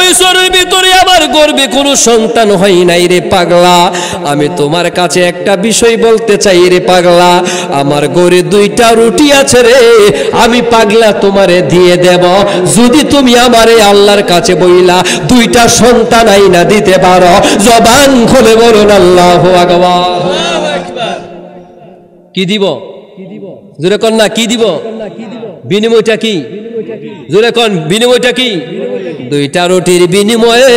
বছরের ভিতরে আমার গর্ভে কোনো সন্তান হয় নাই রে পাগলা, আমি তোমার কাছে একটা বিষয় বলতে চাই রে পাগলা, আমার ঘরে 2টা রুটি আছে রে, আমি পাগলা তোমারে দিয়ে দেব যদি তুমি আমারে আল্লাহর কাছে বইলা 2টা সন্তান আইনা দিতে পারো। জবান খুলে বলুন আল্লাহু আকবার। কি দিব? জোরে কন না, কি দিব? বিনিময়টা কি? জোরে কন, বিনিময়টা কি? 2টা রুটির বিনিময়ে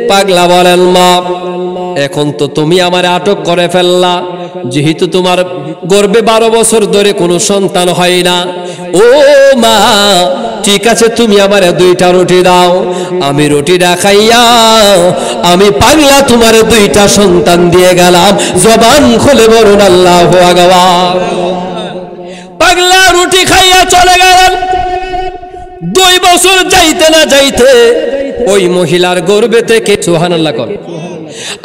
পাগলা বলেন মা, এখন তো তুমি আমার আটক করে ফেললা, যেহেতু তোমার গর্ভে 12 বছর ধরে কোনো সন্তান হয় না। ও মা, ঠিক আছে, তুমি আমার 2টা রুটি দাও, আমি রুটিটা খাইয়া আমি পাগলা তোমার 2টা সন্তান দিয়ে গেলাম। জবান খুলে বলুন আল্লাহু আকবার। পাগলা রুটি খাইয়া চলে গেলেন। 2 বছর যাইতে না যাইতে ওই মহিলার গর্ভে থেকে সুবহানাল্লাহ কর,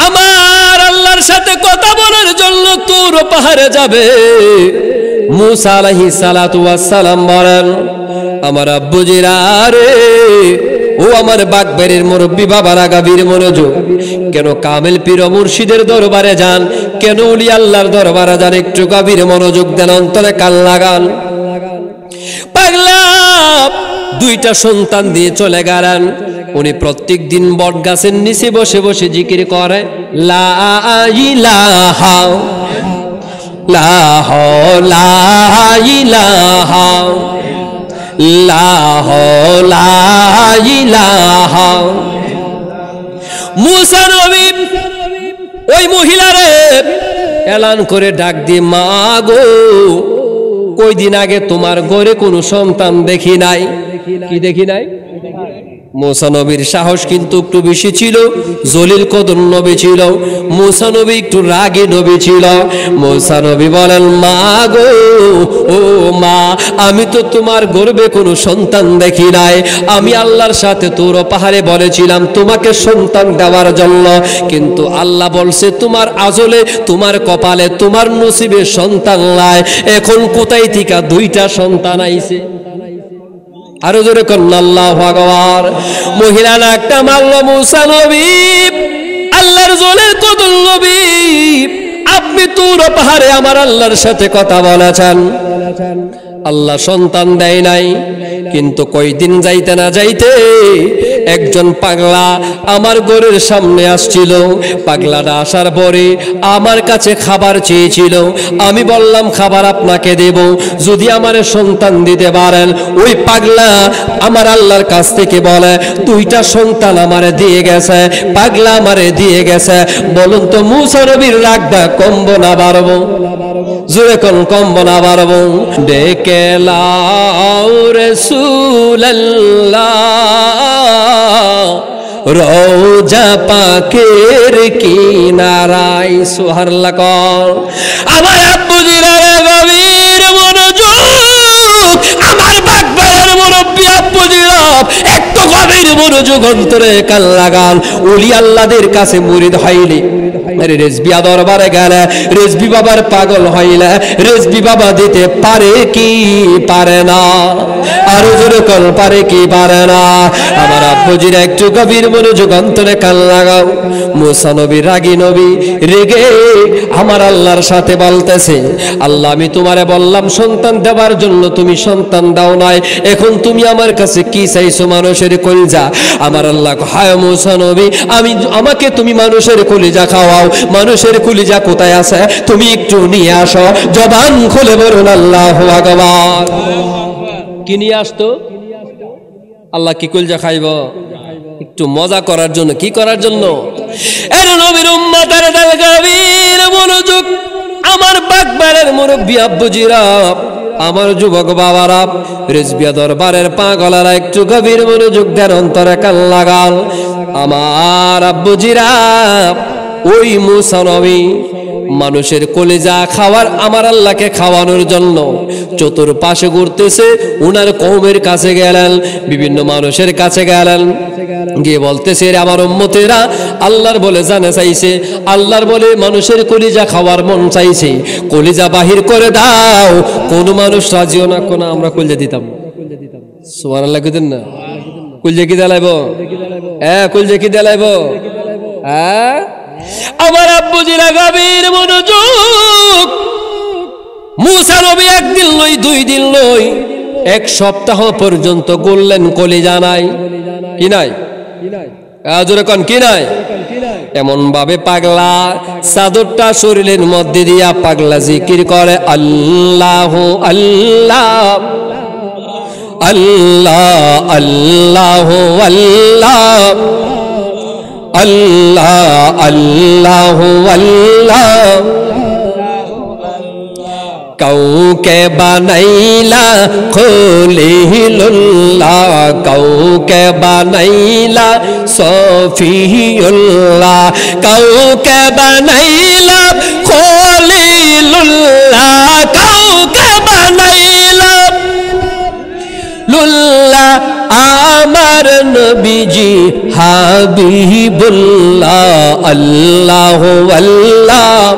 আমার আল্লাহর সাথে কথা বলার জন্য তুর পাহাড়ে যাবে। মুসা আলাইহিস সালাতু ওয়াস সালাম বলেন, আমার আব্বুজিরা রে, ও আমার বাগবাড়ির মুরব্বী বাবারা, গাভীর মনোযোগ, কেন কামেল পীর মুর্শিদের দরবারে যান, কেন ওলি আল্লাহর দরবারে যান, একটু গাভীর মনোযোগ দেন, অন্তরে কান লাগান। পাগলা 2টা সন্তান দিয়ে চলে গেলেন। উনি প্রত্যেক দিন বট গাছের নিচে বসে বসে জিকির করে, লা ইলাহা লা ইলাহা লা ইলাহা। মুসা নবী ওই মহিলারে এলান করে ডাক দিয়ে, মা গো, কয়দিন আগে তোমার ঘরে কোনো সন্তান দেখি নাই। কি দেখি নাই? মুসা নবীর সাহস কিন্তু একটু বেশি ছিল, জলিল কদর নবী ছিল, মুসা নবী একটু রাগী নবী ছিল। মুসা নবী বলেন, মা গো, ও মা, আমি তো তোমার গর্ভে কোনো সন্তান দেখি নাই, আমি আল্লাহর সাথে তোর পাহাড়ে বলেছিলাম তোমাকে সন্তান দেওয়ার জন্য, কিন্তু আল্লাহ বলছে তোমার আজলে, তোমার কপালে, তোমার নসিবে সন্তান নাই। এখন কোথায় থেকে 2টা সন্তান আইছে? আরো জোরে কর আল্লাহু আকবার। মহিলা একটা মারল। মুসা নবী, আল্লাহর জলিল কদর নবী, আপনি তুর পাহাড়ে আমার আল্লাহর সাথে কথা বলেছেন, আল্লাহ সন্তান দেয় নাই, কিন্তু কয়দিন যাইতে না যাইতে একজন পাগলা আমার ঘরের সামনে আসছিল। পাগলাটা আসার পরে আমার কাছে খাবার চেয়েছিল, আমি বললাম খাবার আপনাকে দেব যদি আমারে সন্তান দিতে পারেন। ওই পাগলা আমার আল্লাহর কাছ থেকে বলে, 2টা সন্তান আমারে দিয়ে গেছে, পাগলা আমারে দিয়ে গেছে। বলুন তো মুসা নবীর রাগটা কমবো না বাড়বো? জোরে কোন কমবো না বাড়বো? ডেকে লাও রাসূলুল্লাহ রওজা পাকের কিনারায়। সুবহানাল্লাহ কর। আমার আব্বুজিরা গভীর মনোযোগ, আমার বাগবাড়ির মুরব্বী আব্বুজিরা একটু গভীর মনোযোগ, অন্তরে কান লাগান। ওলি আল্লাহদের কাছে মুরিদ হইলে, রেজবিয়া দরবারে গেলে রেজবি বাবার পাগল হইলে রেজবি বাবা দিতে পারে কি পারে না? আরো জোরে কল, পারে কি পারে না? আমার আব্বুজিরা একটু গভীর মনোযোগ, অন্তরে কান লাগাও। মুসা নবী রাগী নবী, রেগে আমার আল্লাহর সাথে বলতেছে, আল্লাহ আমি তোমারে বললাম সন্তান দেবার জন্য, তুমি সন্তান দাও নাই, এখন তুমি আমার কাছে কি চাইছো? মানুষের কলিজা। আমার আল্লাহ, হায় মুসা নবী, আমাকে তুমি মানুষের কলিজা খাওয়াও। মানুষের কলিজা কোথায় আছে? তুমি একটু নিয়ে আসো। জবান খুলে বলুন আল্লাহু আকবার। কি নিয়ে আসতো? আল্লাহ কি কলিজা খাইব? একটু মজা করার জন্য। কি করার জন্য? এর নবীর উম্মতের গভীর মনোযোগ। আমার বাগবাড়ির মুরব্বী আব্বুজিরা, আমার যুবক বাবারা, রেজবিয়া দরবারের পাগলারা একটু গভীর মনোযোগ দেন, অন্তরে কান লাগান। আমার আব্বুজিরা, ওই মুসা নবী মানুষের কলিজা খাওয়ার, আমার আল্লাহকে খাওয়ানোর জন্য চতুর্পাশে ঘুরতেছে। উনার কওমের কাছে গেলেন, বিভিন্ন মানুষের কাছে গেলেন, গিয়ে বলতেছে, আমার উম্মতেরা আল্লাহর বলে জানে চাইছে, আল্লাহর বলে মানুষের কলিজা খাওয়ার মন চাইছে, কলিজা বাহির করে দাও। কোন মানুষ রাজিও না, কোন আমরা কলিজা দিতাম। সুবহানাল্লাহ কইতেন না? কলিজা কি জ্বালাইব? কুলজে কি দেলাইব আমার আব্বুজিরা গভীর মনোযোগ। মুসা নবী একদিন লই, 2 দিন লই, 1 সপ্তাহ পর্যন্ত গললেন কলিজা নাই। কি নাই? জোরে কোন কি নাই? এমন ভাবে পাগলা চাদরটা শরীরের মধ্যে দিয়া পাগলা জিকির করে আল্লাহ আল্লাহ আল্লাহ আল্লাহ আল্লাহ আল্লাহ আল্লাহ আল্লাহ। কাউকে বানাইলা খলিলুল্লাহ, কাউকে বানাইলা সফিউল্লাহ, কাউকে বানাইলা খলিলুল্লাহ, কাউকে বানাইলা লুল্লাহ আমার নবীজি হাবিবুল্লাহ। আল্লাহ আল্লাহ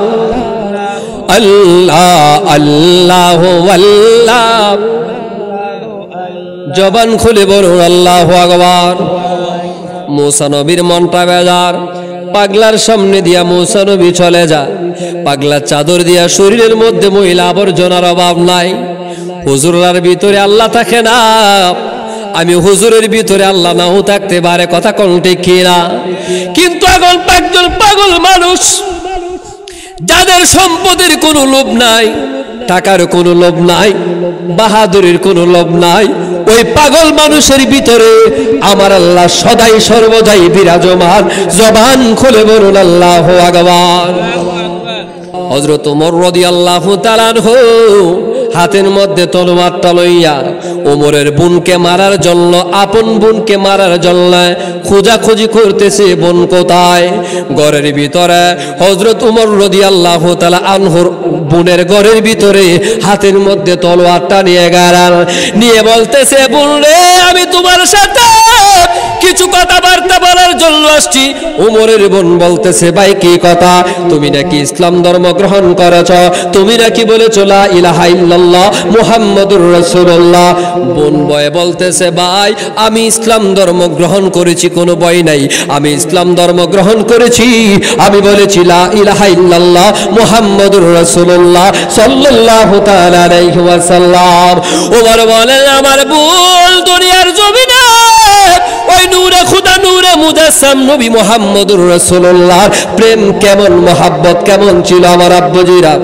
আল্লাহ আল্লাহ আল্লাহ। জবান খুলে বলুন আল্লাহু আকবার। মুসা নবীর মনটা বেজার, পাগলার সামনে দিয়া মুসা নবী চলে যায়। পাগলার চাদর দিয়া শরীরের মধ্যে মহিলা আবর্জনার অভাব নাই। হুজুরার ভিতরে আল্লাহ থাকে না, আমি হুজুরের ভিতরে আল্লাহ নাও থাকতে পারে, কথা কোনটি কিনা। কিন্তু এখন একজন পাগল মানুষ, যাদের সম্পদের কোনো লোভ নাই, টাকার কোনো লোভ নাই, বাহাদুরের কোনো লোভ নাই, ওই পাগল মানুষের ভিতরে আমার আল্লাহ সদাই সর্বদাই বিরাজমান। জবান খুলে বলুন আল্লাহু আকবার। হযরত ওমর রাদিয়াল্লাহু তাআলা আনহু হাতের মধ্যে তলোয়ারটা লইয়া ওমরের বোনকে মারার জন্য, আপন বোনকে মারার জন্য খোঁজাখুঁজি করতেছে, বোন কোথায়। ঘরের ভিতরে হযরত ওমর রাদিয়াল্লাহু তাআলা আনহুর বোনের ঘরের ভিতরে হাতের মধ্যে তলোয়ারটা নিয়ে গেলেন, নিয়ে বলতেছে, বোন রে, আমি তোমার সাথে কিছু কথাবার্তা বলার জন্য আসছি। ওমরের বোন বলতেছে, ভাই কি কথা? তুমি নাকি ইসলাম ধর্ম গ্রহণ করেছ, তুমি নাকি বলেছ লা ইলাহা ইল্লাল্লাহ মুহাম্মাদুর রাসূলুল্লাহ। বোন বয়ে বলতেছে, ভাই আমি ইসলাম ধর্ম গ্রহণ করেছি, কোনো ভয় নাই, আমি ইসলাম ধর্ম গ্রহণ করেছি, আমি বলেছি লা ইলাহা ইল্লাল্লাহ মুহাম্মাদুর রাসূলুল্লাহ সাল্লাল্লাহু তাআলা আলাইহি ওয়াসাল্লাম। ওমর বলেন, আমার বোন দুনিয়ার জমিনে ওই নূরে খুদা, নূরে মুজাসসাম নবী মুহাম্মদুর রাসূলুল্লাহর প্রেম কেমন, মহব্বত কেমন ছিল আমার আব্বুজিরা।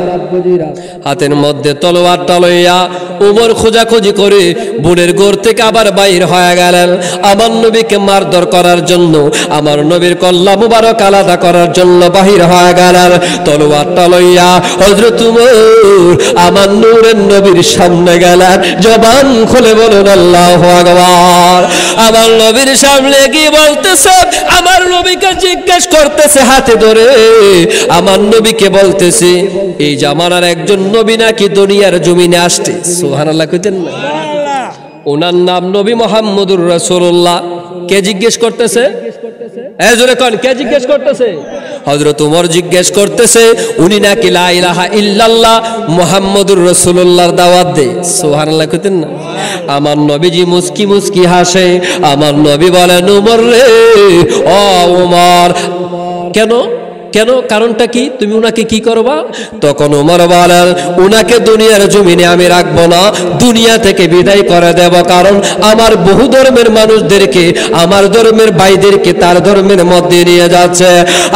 হাতের মধ্যে তলোয়ারটা লইয়া ওমর খোঁজাখুঁজি করে বোনের ঘর থেকে আবার বাইর হয়ে গেলেন আমার নবীকে মারধর করার জন্য, আমার নবীর কল্লা মুবারক আলাদা করার জন্য বাহির হয়ে গেলেন তলোয়ারটা লইয়া। হযরত ওমর আমার নূরের নবীর সামনে গেলেন, জবান খুলে বলুন আল্লাহু আকবার। আমার নবীর সামনে কি বলতেছে, আমার নবীকে জিজ্ঞেস করতেছে হাতে ধরে, আমার নবীকে বলতেছে, এই জামানার একজন নবী নাকি দুনিয়ার জমিনে আসছে। সুবহানাল্লাহ কইতেন না? ওনার নাম নবী মুহাম্মদুর রাসূলুল্লাহ। কে জিজ্ঞেস করতেছে? জোরে কোন, কে জিজ্ঞেস করতেছে? হযরত ওমর জিজ্ঞেস করতেছে, উনি নাকি লা ইলাহা ইল্লাল্লাহ মুহাম্মাদুর রাসূলুল্লাহর দাওয়াত দেয়। সুবহানাল্লাহ কইতেন না? আমার নবীজি মুস্কি মুস্কি হাসে, আমার নবী বলেন, ওমর রে, ও ওমর, কেন কেন, কারণটা কি, তুমি উনাকে কি করবা? তখন ওমর বলেন, উনাকে দুনিয়ার জমিনে আমি রাখবো না, দুনিয়া থেকে বিদায় করে দেব, কারণ আমার বহু ধর্মের মানুষদেরকে, আমার ধর্মের ভাইদেরকে তার ধর্মের মধ্যে নিয়ে যাচ্ছে।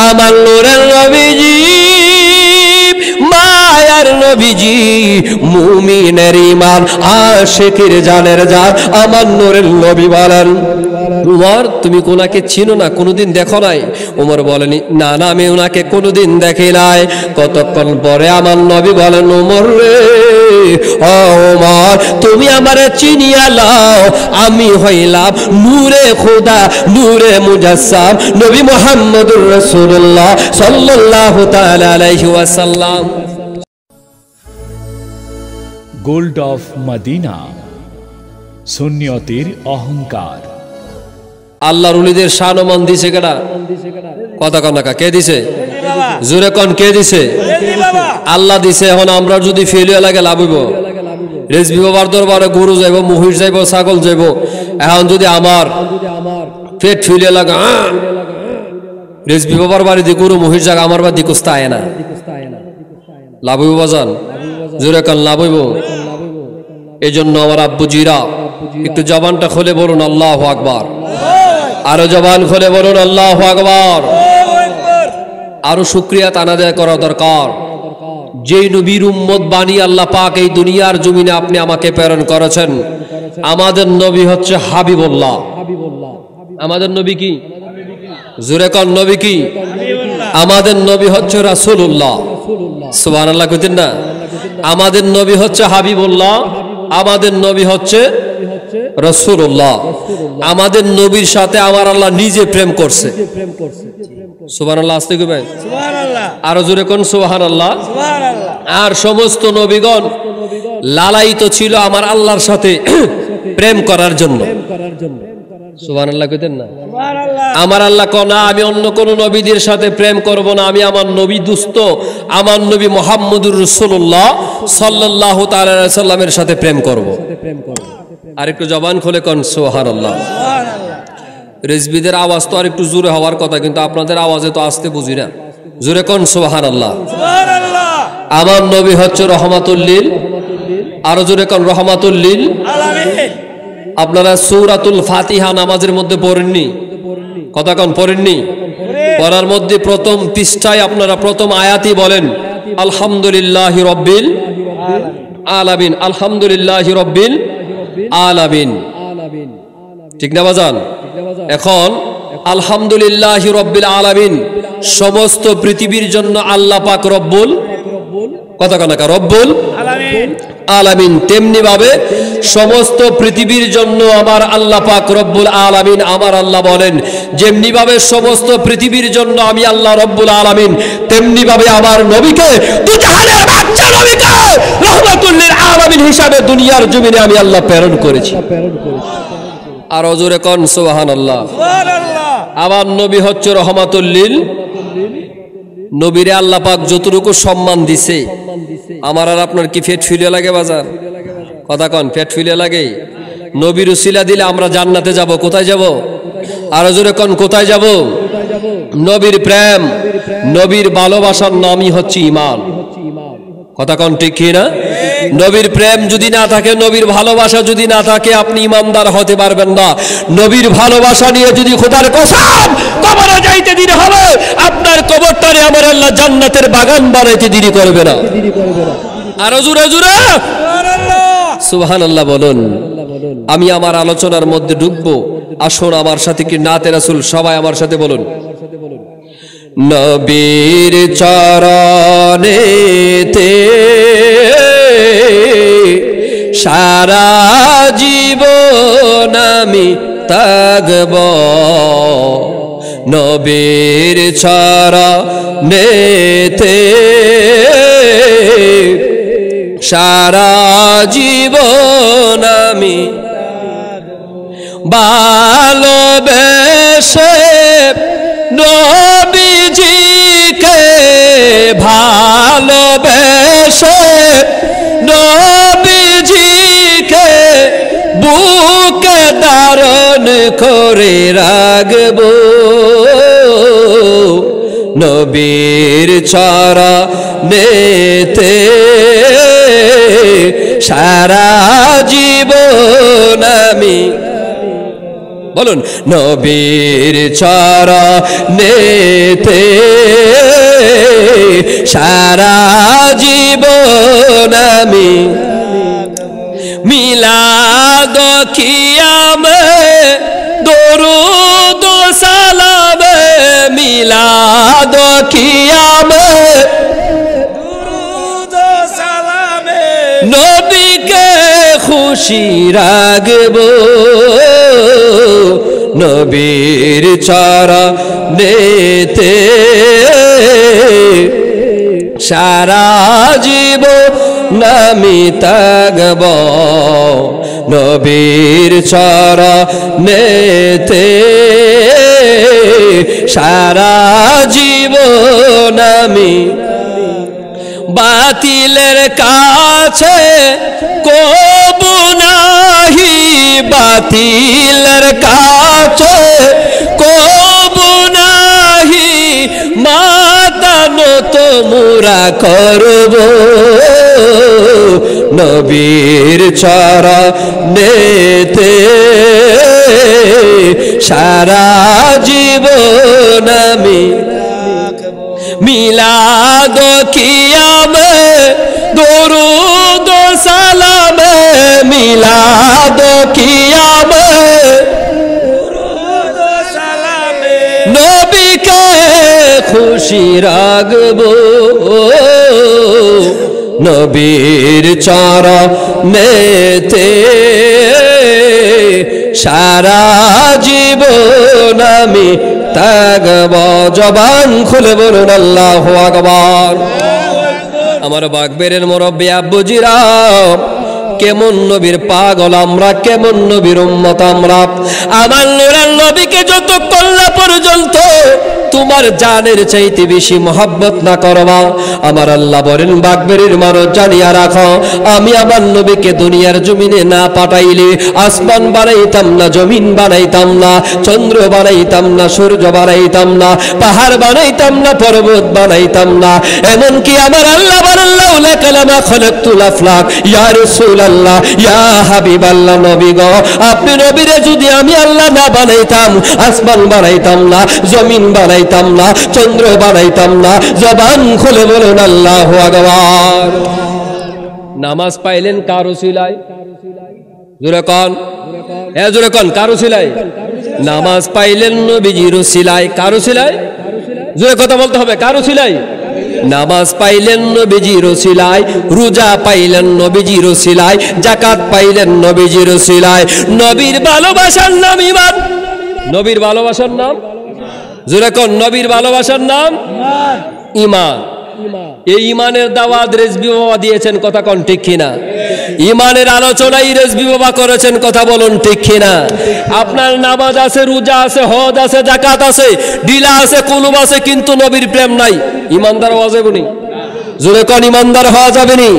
আমার নূরের নবীজি, মায়ার নবীজি, মুমিনের ঈমান, আশিকের জানের জান, আমার নূরের নবী বলেন, উমর তুমি ওনাকে চিনো না, কোনোদিন দেখো নাই? উমর বলেন, না না, আমি ওনাকে কোনোদিন দেখি নাই। কতক্ষণ পরে আমার নবী বলেন, উমর রে, ও উমর, তুমি আমারে চিনিয়া লাও, আমি হইলাম নূরে খুদা, নূরে মুজাসসাম নবী মুহাম্মদুর রাসূলুল্লাহ সাল্লাল্লাহু তাআলা আলাইহি ওয়াসাল্লাম। গোল্ড অফ মদিনা, সুন্নিয়তের অহংকার। আল্লাহর ওলিদের শান ও মান দিছে কেডা? কথা কন না, কে দিছে? জোরে কন, কে দিছে? আল্লাহ দিছে। এখন আমরা যদি ফেলিয়া লাগে লাভ হইব? রেজবি বাবার দরবারে গরু যাইব, মহিষ যাইব, ছাগল যাইব। এখন যদি আমার পেট ফুলে লাগা রেজবি বাবার বাড়িতে গরু মহিষ জায়গা আমার বাড়ি কুস্তা আয় না লাভ হইব বাজান জোরে কান লাভ হইব। এই জন্য আমার আব্বুজিরা একটু জবানটা খুলে বলুন আল্লাহু আকবার, আরো জবান খুলে বলুন আল্লাহু আকবার। আরো শুকরিয়া তানাদায় করা দরকার। যেই নবীর উম্মত বানিয়ে আল্লাহ পাক এই দুনিয়ার জমিনে আপনি আমাকে প্রেরণ করেছেন, আমাদের নবী হচ্ছে হাবিবুল্লাহ। আমাদের নবী কি? জোরে কান নবী কি? আমাদের নবী হচ্ছে রাসূলুল্লাহ। সুবহানাল্লাহ কইতেন না? আমাদের নবী হচ্ছে হাবিবুল্লাহ, আমাদের নবী হচ্ছে রাসূলুল্লাহ। আমাদের নবীর সাথে আমার আল্লাহ নিজে প্রেম করছে। সুবহানাল্লাহ আসতে কইবেন সুবহানাল্লাহ, আরো জোরে কোন সুবহানাল্লাহ সুবহানাল্লাহ। আর সমস্ত নবীগণ লালায়িত ছিল আমার আল্লাহর সাথে প্রেম করার জন্য। সুবহানাল্লাহ কইতেন না? আমার আল্লাহ কোনা আমি অন্য কোন নবীদের সাথে প্রেম করব না, আমি আমার নবী দুস্ত আমার নবী মুহাম্মদুর রাসূলুল্লাহ সাল্লাল্লাহু তাআলা আলাইহি সাল্লামের সাথে প্রেম করব। আর একটু জবান খুলে কোন সুবহানাল্লাহ সুবহানাল্লাহ। রেজবিদের আওয়াজ তো আর একটু জোরে হওয়ার কথা, কিন্তু আপনাদের আওয়াজে তো আসতে বুঝি না। জোরে কোন সুবহানাল্লাহ সুবহানাল্লাহ। আমার নবী হচ্ছে রহমাতুল লিল, আরো জোরে কোন রহমাতুল লিল আলামিন। আপনারা সূরাতুল ফাতিহা নামাজের মধ্যে পড়েননি? কথা কোন পড়েননি? পড়ার মধ্যে প্রথম পৃষ্ঠায় আপনারা প্রথম আয়াতই বলেন আলহামদুলিল্লাহি রাব্বিল আলামিন, আলহামদুলিল্লাহি রাব্বিল আলামিন, ঠিক না বাজান? এখন আলহামদুলিল্লাহি রাব্বিল আলামিন সমস্ত পৃথিবীর জন্য আল্লাহ পাক রব্বুল, কথা কানা রব্বুল আলামিন আলামিন, তেমনি ভাবে সমস্ত পৃথিবীর জন্য আমার আল্লাহ পাক রব্বুল আলামিন আমার আল্লাহ বলেন, যেমনি ভাবে সমস্ত পৃথিবীর জন্য আমি আল্লাহ রব্বুল আলামিন তেমনি ভাবে আমার নবীকে দুজাহানের বাদশা নবীকে রহমাতুল লিল আলামিন হিসাবে দুনিয়ার জমিনে আমি আল্লাহ প্রেরণ করেছি। আর জোরে কোন সুবহানাল্লাহ সুবহানাল্লাহ। আমার নবী হচ্ছে রহমাতুল লিল, নবীরে আল্লাহ পাক যতটুকু সম্মান দিছে আমার আর আপনার কি পেট ফুলে লাগে বাজার? কথা কন পেট ফুলে লাগে? নবীর উসিলা দিলে আমরা জান্নাতে যাব। কোথায় যাব? আরো জোরে কোন কোথায় যাব? নবীর প্রেম, নবীর ভালোবাসার নামই হচ্ছে ঈমান। কথা কোন ঠিক কি না? নবীর প্রেম যদি না থাকে, নবীর ভালোবাসা যদি না থাকে, আপনি ইমানদার হতে পারবেন না। নবীর ভালোবাসা নিয়ে যদি খোদার কসম কবরে যাইতে দেরি হবে, আপনার কবরটারে আমার আল্লাহ জান্নাতের বাগান বানাইতে দেরি করবে না। আরো জোরে জোরে সুবহানাল্লাহ বলুন। আমি আমার আলোচনার মধ্যে ঢুকবো, আসুন আমার সাথে কি নাতে রাসূল সবাই আমার সাথে বলুন। নবীর চরণেতে সারা জীবন আমি থাকব, নবীর চরণেতে সারা জীবন আমি ভালোবেসে নবীজিকে ভালোবেসে নবীজিকে বুকে ধারণ করে রাখব, নবীর চরণেতে সারা জীবন আমি, বলুন, নবীর চরণেতে সারা জীবন আমি মিলাদ কিয়ামে দরুদ সালামে, মিলাদ কিয়ামে দরুদ সালামে নবীকে খুশি রাখব, নবীর চরণেতে সারা জীবন আমি থাকব, নবীর চরণেতে সারা জীবন আমি বাতিলের কাছে কবু নাহি বাতিলের কাছে কবু নাহি মাতা নত মোরা করব নবীর চরণেতে সারা জীবন আমি মিলাদ কিয়ামে দরুদ সালামে মিলাদ কিয়ামে দরুদ সালামে নবীকে খুশি রাখবো নবীর চরণেতে সারা জীবন আমি তাগব জবান খুলে বলুন আল্লাহু আকবার। আমার বাগবেরের মুরব্বি আব্বুজিরা কেমন নবীর পাগল আমরা, কেমন নবীর উম্মত আমরা। আমার নূরের নবীকে যতক্ষণ না পর্যন্ত তোমার জানের চাইতে বেশি মহব্বত না করবা, আমার আল্লাহ বলেন বাগবেরের মানুষ জানিয়া রাখো, আমি আমার নবীকে দুনিয়ার জমিনে না পাঠাইলে আসমান বানাইতাম না, জমিন বানাইতাম না, চন্দ্র বানাইতাম না, সূর্য বানাইতাম না, পাহাড় বানাইতাম না, পর্বত বানাইতাম না। এমনকি আমার আল্লাহ বলেন লাউলা কালামা খলাকতুল আফলাক ইয়া রাসূলুল্লাহ ইয়া হাবিবাল্লাহ, নবী গো আপনি নবীরে যদি আমি আল্লাহ না বানাইতাম, আসমান বানাইতাম না, জমিন বানাইতাম না, চন্দ্র বানাইতাম না। জবান খুলে বলুন আল্লাহু আকবার। নামাজ পাইলেন কার ওসিলায়? জোরে কোন, জোরে কোন, কার ওসিলায়? নামাজ পাইলেন নবীজির ওসিলায়। কার ওসিলায়? জোরে কথা বলতে হবে, কার ওসিলায়? নামাজ পাইলেন নবীজির ওসিলায়, রোজা পাইলেন নবীজির ওসিলায়, যাকাত পাইলেন নবীজির ওসিলায়। নবীর ভালোবাসার নাম ঈমান। নবীর ভালোবাসার নাম জোরে কোন, নবীর ভালোবাসার নাম ঈমান। এই ঈমানের দাওয়াত রেজবি বাবা দিয়েছেন, কথা কোন ঠিক কিনা? ঈমানের আলোচনায় রেজবি বাবা করেছেন, কথা বলুন ঠিক কিনা? আপনার নামাজ আছে, রোজা আছে, হজ আছে, যাকাত আছে, দিলা আছে, কুলুব আছে, কিন্তু নবীর প্রেম নাই, ঈমানদার হওয়া যাবে না। জোরে কোন, ঈমানদার হওয়া যাবে না?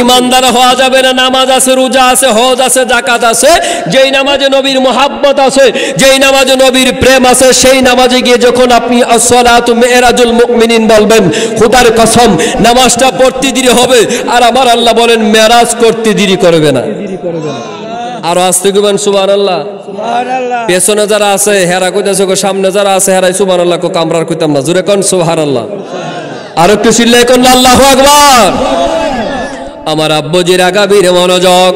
ঈমানদার হওয়া যাবে না। নামাজ আছে, রোজা আছে, হজ আছে, যাকাত আছে, যেই নামাজে নবীর মুহাব্বত আছে, যেই নামাজে নবীর প্রেম আছে, সেই নামাজে গিয়ে যখন আপনি আসসালাতু মিরাজুল মুমিনিন বলবেন, খোদার কসম নামাজটা পড়তে দেরি হবে, আর আমার আল্লাহ বলেন মেরাজ করতে দেরি করবে না। আর আস্তে কইবেন সুবহানাল্লাহ। পেছনে যারা আছে হেরা কইতাছে, সামনে যারা আছে হেরাই সুবহানাল্লাহ কো, কামরার কইতাম না। জোরে কোন সুবহানাল্লাহ। আর একটু চিল্লাই কোন আল্লাহু আকবার। আমার আব্বুজির আগাবীর মনোযোগ।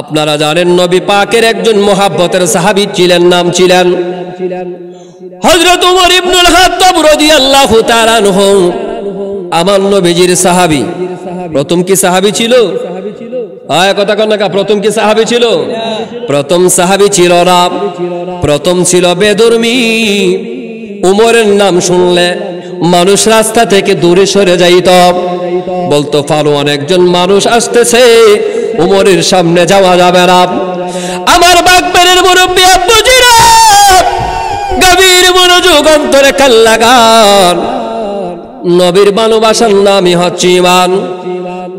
আপনারা জানেন নবী পাকের একজন মুহাব্বতের সাহাবী ছিলেন, নাম ছিলেন হযরত ওমর ইবনুল খাত্তাব রাদিয়াল্লাহু তাআলা আনহু। আমার নবীজির সাহাবী। প্রথম কি সাহাবী ছিল? কথা কন না, প্রথম কি সাহাবী ছিল? প্রথম সাহাবী ছিল না, প্রথম ছিল বেদরমি। উমরের নাম শুনলে মানুষ রাস্তা থেকে দূরে সরে যাইত, বলতো ফালুয়ান একজন মানুষ আসতেছে, উমরের সামনে যাওয়া যাবে না। আমার বাগবাড়ির মুরব্বী আব্বুজিরা গভীর মনোযোগ অন্তরে কান লাগান। নবীর ভালোবাসার নামই হচ্ছে ঈমান।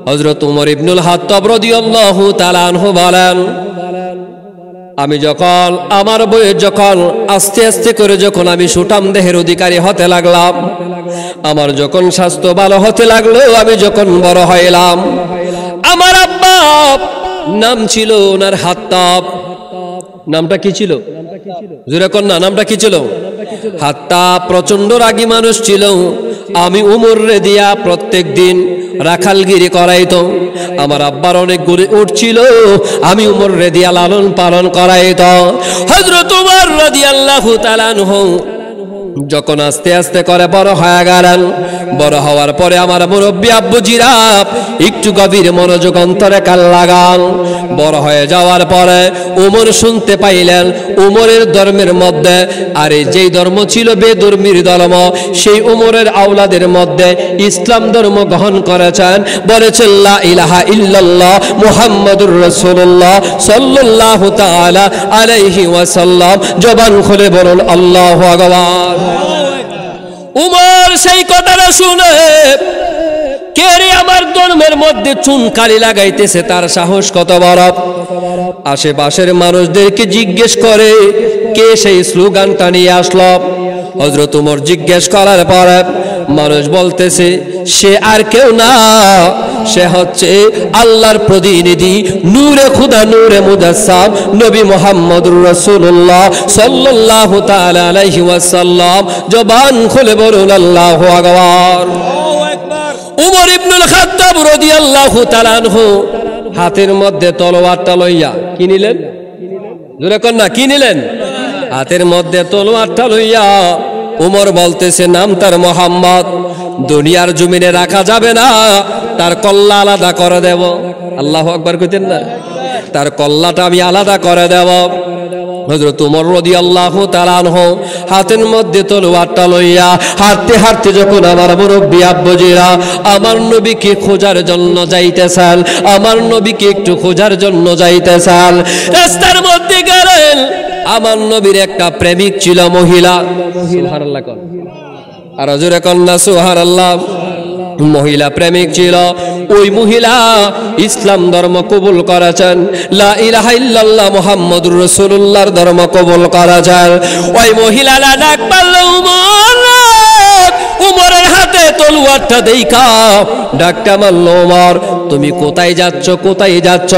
হযরত ওমর ইবনুল খাত্তাব রাদিয়াল্লাহু তাআলা আনহু বলেন, আমি যখন আমার বয়স যখন আস্তে আস্তে করে যখন আমি সুঠাম দেহের অধিকারী হতে লাগলাম, আমার যখন স্বাস্থ্য ভালো হতে লাগলো, আমি যখন বড় হইলাম, আমার আব্বা নাম ছিল ওনার হাত্তাব। নামটা কি ছিল? জোরে কোন না, নামটা কি ছিল? হাত্তাব। প্রচন্ড রাগী মানুষ ছিল। আমি উমর রে দিয়া প্রত্যেক দিন রাখালগিরি করাইতো। আমার আব্বার অনেক গরু উঠছিল, আমি উমর রে দিয়া লালন পালন করাইতো। হযরত উমর রাদিয়াল্লাহু তাআলা আনহু যখন আস্তে আস্তে করে বড় হয়ে গেলেন, বড় হওয়ার পরে আমার মুরব্বী আব্বুজিরা একটু গভীর মনোযোগ অন্তরে কান লাগান। বড় হয়ে যাওয়ার পরে উমর শুনতে পাইলেন উমরের ধর্মের মধ্যে, আরে যেই ধর্ম ছিল বেদর্মীর ধর্ম, সেই উমরের আওলাদের মধ্যে ইসলাম ধর্ম গ্রহণ করেছেন, বলেছেন লা ইলাহা ইল্লাল্লাহ মুহাম্মাদুর রাসূলুল্লাহ সাল্লাল্লাহু তাআলা আলাইহি ওয়াসাল্লাম। জবান খুলে বলুন আল্লাহু আকবার। উমর সেই কথাটা শুনে কে রে আমার ধর্মের মধ্যে চুনকালি লাগাইতেছে, তার সাহস কত বড়। আশেপাশের মানুষদেরকে জিজ্ঞেস করে কে সেই স্লোগানটা নিয়ে আসলো। হযরত ওমর জিজ্ঞেস করার পরে মানুষ বলতেছে সে আর কেউ না, সে হচ্ছে আল্লাহর প্রতিনিধি, নূরে খুদা, নূরে মুজাসসাম, নবী মুহাম্মদুর রাসূলুল্লাহ সাল্লাল্লাহু তাআলা আলাইহি ওয়াসাল্লাম। জবান খুলে বলুন আল্লাহু আকবার। উমর ইবনুল খাত্তাব রাদিয়াল্লাহু তাআলা আনহু হাতের মধ্যে তলোয়ারটা লইয়া কি নিলেন? জোরে কোন না, কি নিলেন? হাতের মধ্যে তলোয়ারটা লইয়া উমর বলতেছে নাম তার মুহাম্মদ, দুনিয়ার জমিনে রাখা যাবে না, তার কল্লা আলাদা করে দেব। আল্লাহু আকবার কইতেন না? তার কল্লাটা আমি আলাদা করে দেব। হযরত ওমর রাদিয়াল্লাহু তাআলা আনহু হাতের মধ্যে তলোয়ারটা লইয়া হাঁটতে হাঁটতে যখন আমার মুরব্বি আব্বুজিরা আমার নবীকে খোঁজার জন্য যাইতেছেন, আমার নবীকে একটু খোঁজার জন্য যাইতেছেন, রাস্তার মধ্যে গেলেন। আমার নবীর একটা প্রেমিক ছিল মহিলা, সুবহানাল্লাহ কোন আর জোরে কন্না সুবহানাল্লাহ। মহিলা প্রেমিক ছিল, ওই মহিলা ইসলাম ধর্ম কবুল করেছেন, লা ইলাহা ইল্লাল্লাহ মুহাম্মাদুর রাসূলুল্লাহর ধর্ম কবুল করেছেন। ওই মহিলা ডাক পারল উমরের হাতে তলোয়ারটা দেইখা ডাকটা মারল, ওমর তুমি কোথায় যাচ্ছ, কোথায় যাচ্ছ?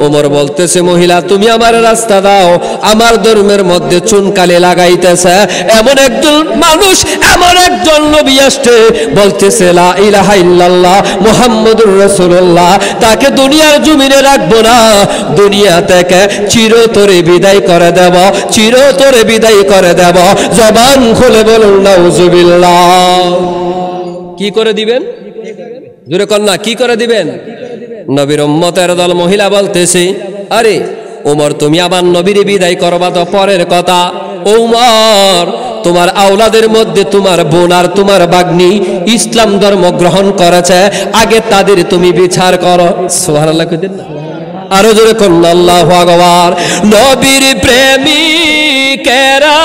ওমর বলতেছে মহিলা তুমি আমার রাস্তা দাও, আমার ধর্মের মধ্যে চুনকালি লাগাইতেছে এমন একজন মানুষ, এমন একজন নবী আসছে বলতেছে লা ইলাহা ইল্লাল্লাহ মুহাম্মাদুর রাসূলুল্লাহ, তাকে দুনিয়ার জমিনে রাখবো না, দুনিয়া থেকে চিরতরে বিদায় করে দেব, চিরতরে বিদায় করে দেব। জবান খুলে বলুন নাউজুবিল্লাহ। কি করে দিবেন? জোরে কন্যা, কি করে দিবেন? নবীর উম্মতের দল মহিলা বলতেছে আরে ওমর তুমি আমার নবীর বিদায় করবা তো পরের কথা, ওমর তোমার আওলাদের মধ্যে তোমার বোন আর তোমার বাগ্নি ইসলাম ধর্ম গ্রহণ করেছে, আগে তাদের তুমি বিচার করো। সুবহানাল্লাহ কইতেন না? আরো জোরে কন্যা আল্লাহু আকবার। নবীর প্রেমিকেরা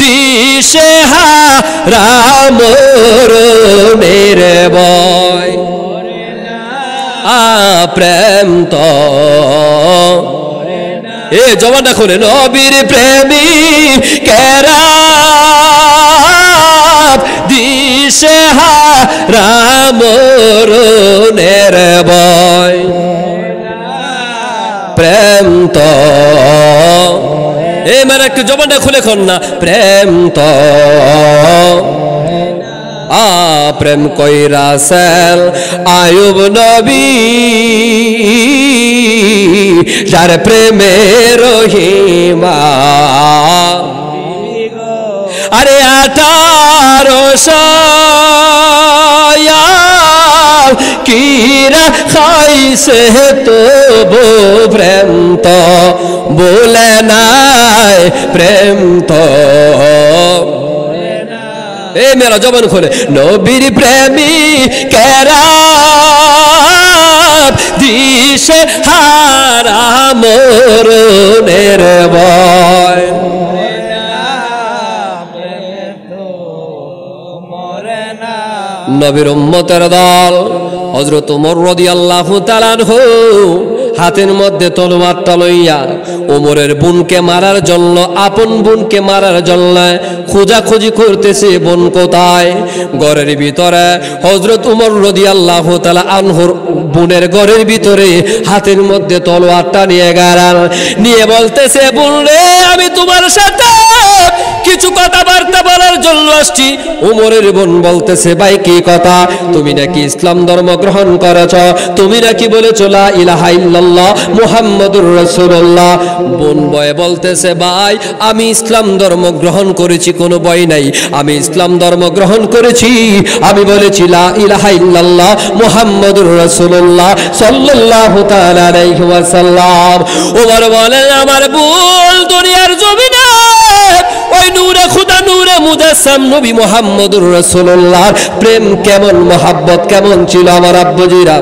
দিশেহারা মরণের ভয়, প্রেম তো এ জবানটা খুলে। নবীর প্রেমিকেরা দিশেহারা মরণের ভয়, প্রেম তো এ মানে একটু জবানটা খুলে খন না, প্রেম তো প্রেম কইরাছেন আয়ুব নবী, যার প্রেমে রহিমা, আরে 1800 কিরা খাইছে তবু প্রেম তো বলে নাই, প্রেম তো এ মেরা জবান খোলে। নবীর প্রেমিকেরা দিশে হারা মরণের ভয়, নবীর উম্মতের দল হযরত ওমর রাদিয়াল্লাহু তাআলা আনহু হাতের মধ্যে তলোয়ারটা লইয়া ওমরের বোনকে মারার জন্য, আপন বোনকে মারার জন্য খোঁজাখুঁজি করতেছে, বোন কোথায়? ঘরের ভিতরে হযরত ওমর রাদিয়াল্লাহু তাআলা আনহুর বোনের ঘরের ভিতরে হাতের মধ্যে তলোয়ারটা নিয়ে গেলেন, নিয়ে বলতেছে বোন রে আমি তোমার সাথে কিছু কথাবার্তা বলার জন্য আসছি। ওমরের বোন বলতেছে ভাই কি কথা? তুমি নাকি ইসলাম ধর্ম গ্রহণ করেছ, তুমি নাকি বলেছো লা ইলাহা ইল্লাল্লাহ মুহাম্মাদুর রাসূলুল্লাহ। বোন বয়ে বলতেছে ভাই আমি ইসলাম ধর্ম গ্রহণ করেছি, কোনো ভয় নাই, আমি ইসলাম ধর্ম গ্রহণ করেছি, আমি বলেছি লা ইলাহা ইল্লাল্লাহ মুহাম্মাদুর রাসূলুল্লাহ সাল্লাল্লাহু তাআলা আলাইহি ওয়াসাল্লাম। ওমর বলেন আমার বোন দুনিয়ার জমিনে ওই নূরে খুদা, নূরে মুজাসসাম নবী মুহাম্মদুর রাসূলুল্লাহর প্রেম কেমন, মহাব্বত কেমন ছিল আমার আব্বুজিরা।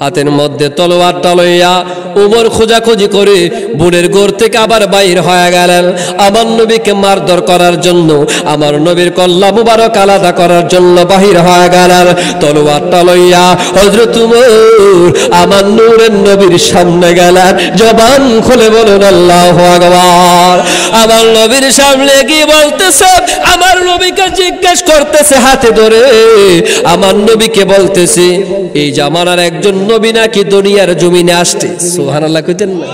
হাতের মধ্যে তলোয়ারটা লইয়া উমর খোঁজাখুঁজি করে বুনের গোর থেকে আবার বাইর হয়ে গেলেন আমার নবীকে মারধর করার জন্য, আমার নবীর কল্লা মুবারক আলাদা করার জন্য বাহির হয়ে গেলেন তলোয়ারটা লইয়া। হযরত উমর আমার নূরের নবীর সামনে গেলেন, জবান খুলে বলুন আল্লাহু আকবার। আমার নবীর সামনে কি বলতেছে, আমার নবীকে জিজ্ঞেস করতেছে হাতে ধরে, আমার নবীকে বলতেছে এই জামানার একজন নবী নাকি দুনিয়ার জমিনে আসছে। সুবহানাল্লাহ কইতেন না?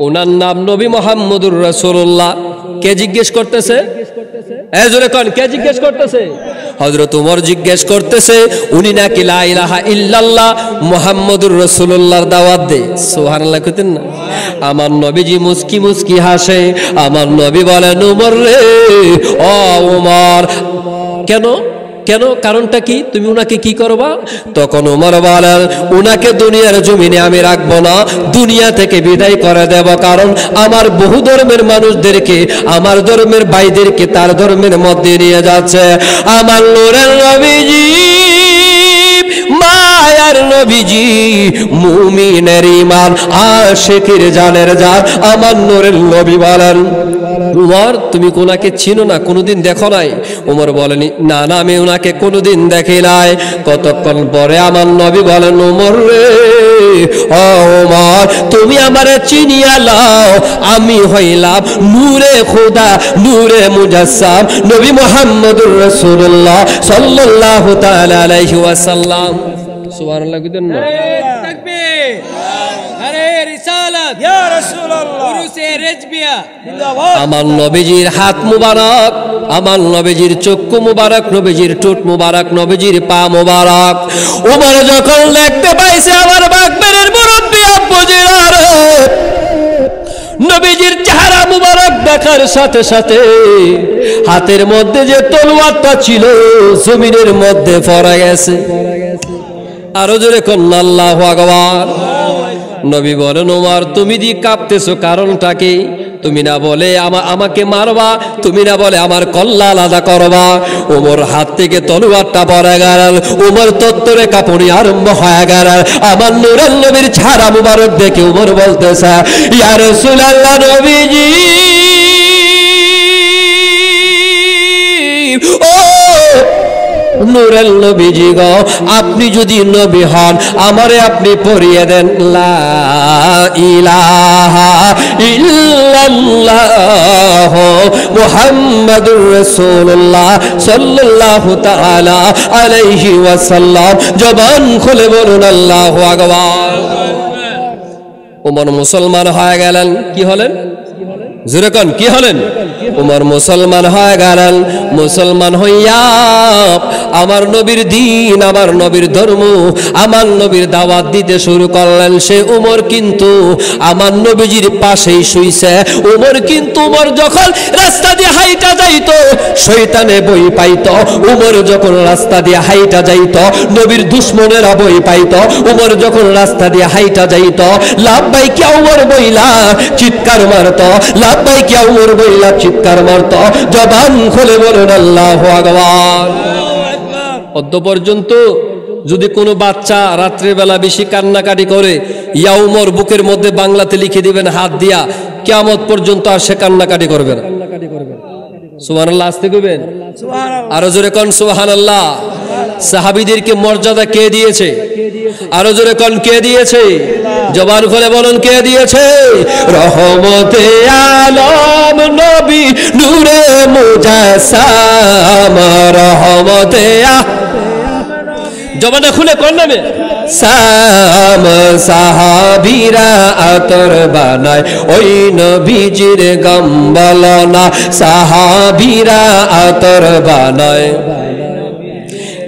ওনার নাম নবী মুহাম্মদুর রাসূলুল্লাহ। কে জিজ্ঞেস করতেছে? এজরে কোন কে জিজ্ঞেস করতেছে? হযরত ওমর জিজ্ঞেস করতেছে উনি নাকি লা ইলাহা ইল্লাল্লাহ মুহাম্মদুর রাসূলুল্লাহর দাওয়াত দেয়। সুবহানাল্লাহ কইতেন না? আমার নবীজি মুস্কি মুস্কি হাসে, আমার নবী বলেন ওমর রে, ও ওমর। কেন কেন কারণটা কি, তুমি উনাকে কি করবা? তখন ওমর বলেন উনাকে দুনিয়ার জমিনে আমি রাখবো না, দুনিয়া থেকে বিদায় করে দেব, কারণ আমার বহু ধর্মের মানুষদেরকে, আমার ধর্মের ভাইদেরকে তার ধর্মের মধ্যে নিয়ে যাচ্ছে। আমার নূরের নবীজি, মায়ার নবীজি, মুমিনের ঈমান, আশিকের জানের জান, আমার নূরের নবী বলেন উমর তুমি ওনাকে চিনো না, কোনোদিন দেখো নাই? উমর বলেন না না, আমি ওনাকে কোনোদিন দেখি নাই। কতক্ষণ পরে আমার নবী বলেন উমর রে, ও উমর তুমি আমারে চিনিয়া লাও, আমি হইলাম নূরে খোদা, নূরে মুজাসসাম, নবী মুহাম্মদুর রাসূলুল্লাহ সাল্লাল্লাহু তাআলা আলাইহি ওয়াসাল্লাম। সুবহানাল্লাহ কইতেন না? তাকবীর, আরে রিসালাত ইয়া রাসূলুল্লাহ, উরুসে রেজবিয়া জিন্দাবাদ। আমার নবীজির হাত মুবারক, আমার নবীজির চক্ষু মুবারক, নবীজির ঠোঁট মুবারক, নবীজির পা মুবারক। ওমর যখন দেখতে পাইছে আমার বাগবেরের মুরব্বি আব্বু জিরার নবীজির চেহারা মুবারক দেখার সাথে সাথে হাতের মধ্যে যে তলোয়ারটা ছিল জমিনের মধ্যে পড়ে গেছে। আরো জোরে কন্না আল্লাহু আকবার। নবী বলেন ওমর তুমি দি কাঁপতেছো কারণটা কি? তুমি না বলে আমাকে মারবা, তুমি না বলে আমার কল্লা আলাদা করবা। ওমর হাত থেকে তলোয়ারটা পড়ে গেল, ওমর তত্তরে কাঁপুনি আরম্ভ হয়ে গেল। আমার নূরের নবীর ছাড়া মুবারক দেখে ওমর বলতেছে ইয়া রাসূলুল্লাহ নবীজি, ও নূরের নবীজি গো, আপনি যদি নবী হন আমারে আপনি পড়িয়ে দেন লা ইলাহা ইল্লাল্লাহ মুহাম্মাদুর রাসূলুল্লাহ সাল্লাল্লাহু তাআলা আলাইহি ওয়াসাল্লাম। জবান খুলে বলুন আল্লাহু আকবার। ওমর মুসলমান হয়ে গেলেন। কি হলেন? জোরে কোন কি হলেন? ওমর মুসলমান হয়ে গেলেন। মুসলমান হইয়া আমার নবীর দ্বীন, আমার নবীর ধর্ম, আমার নবীর দাওয়াত দিতে শুরু করলেন। সে ওমর কিন্তু আমার নবীজির পাশেই শুইছে। ওমর কিন্তু ওমর যখন রাস্তা দিয়ে হাইটা যাইতো শয়তানে বই পাইতো। ওমর যখন রাস্তা দিয়ে হাইটা যাইতো নবীর দুশমনেরা বই পাইতো। ওমর যখন রাস্তা দিয়ে হাইটা যাইতো লাব্বাইক ইয়া ওমর বইলা চিৎকার মারতো, লাব্বাইক ইয়া ওমর বইলা চিৎকার মারতো। জবান খুলে বলুন আল্লাহু আকবার। অদ্য পর্যন্ত যদি কোনো বাচ্চা রাত্রিবেলা বেশি কান্নাকাটি করে ইয়া ওমর বুকের মধ্যে বাংলাতে লিখে দিবেন হাত দিয়া, কিয়ামত পর্যন্ত আর সে কান্নাকাটি করবে না। সুবহানাল্লাহ আসতে কইবেন, আরো জোরে কোন সুবহানাল্লাহ। সাহাবীদেরকে মর্যাদা কে দিয়েছে? আরো জোরে কোন কে দিয়েছে? জবান খুলে বলুন কে দিয়েছে? রহমতে আলম নবী নূরে মুজাসসাম, রহমতে জবানটা খুলে কোন নামে? সাম সাহাবীরা আতর বানায় ওই নবীজির গম্বলনা, সাহাবীরা আতর বানায়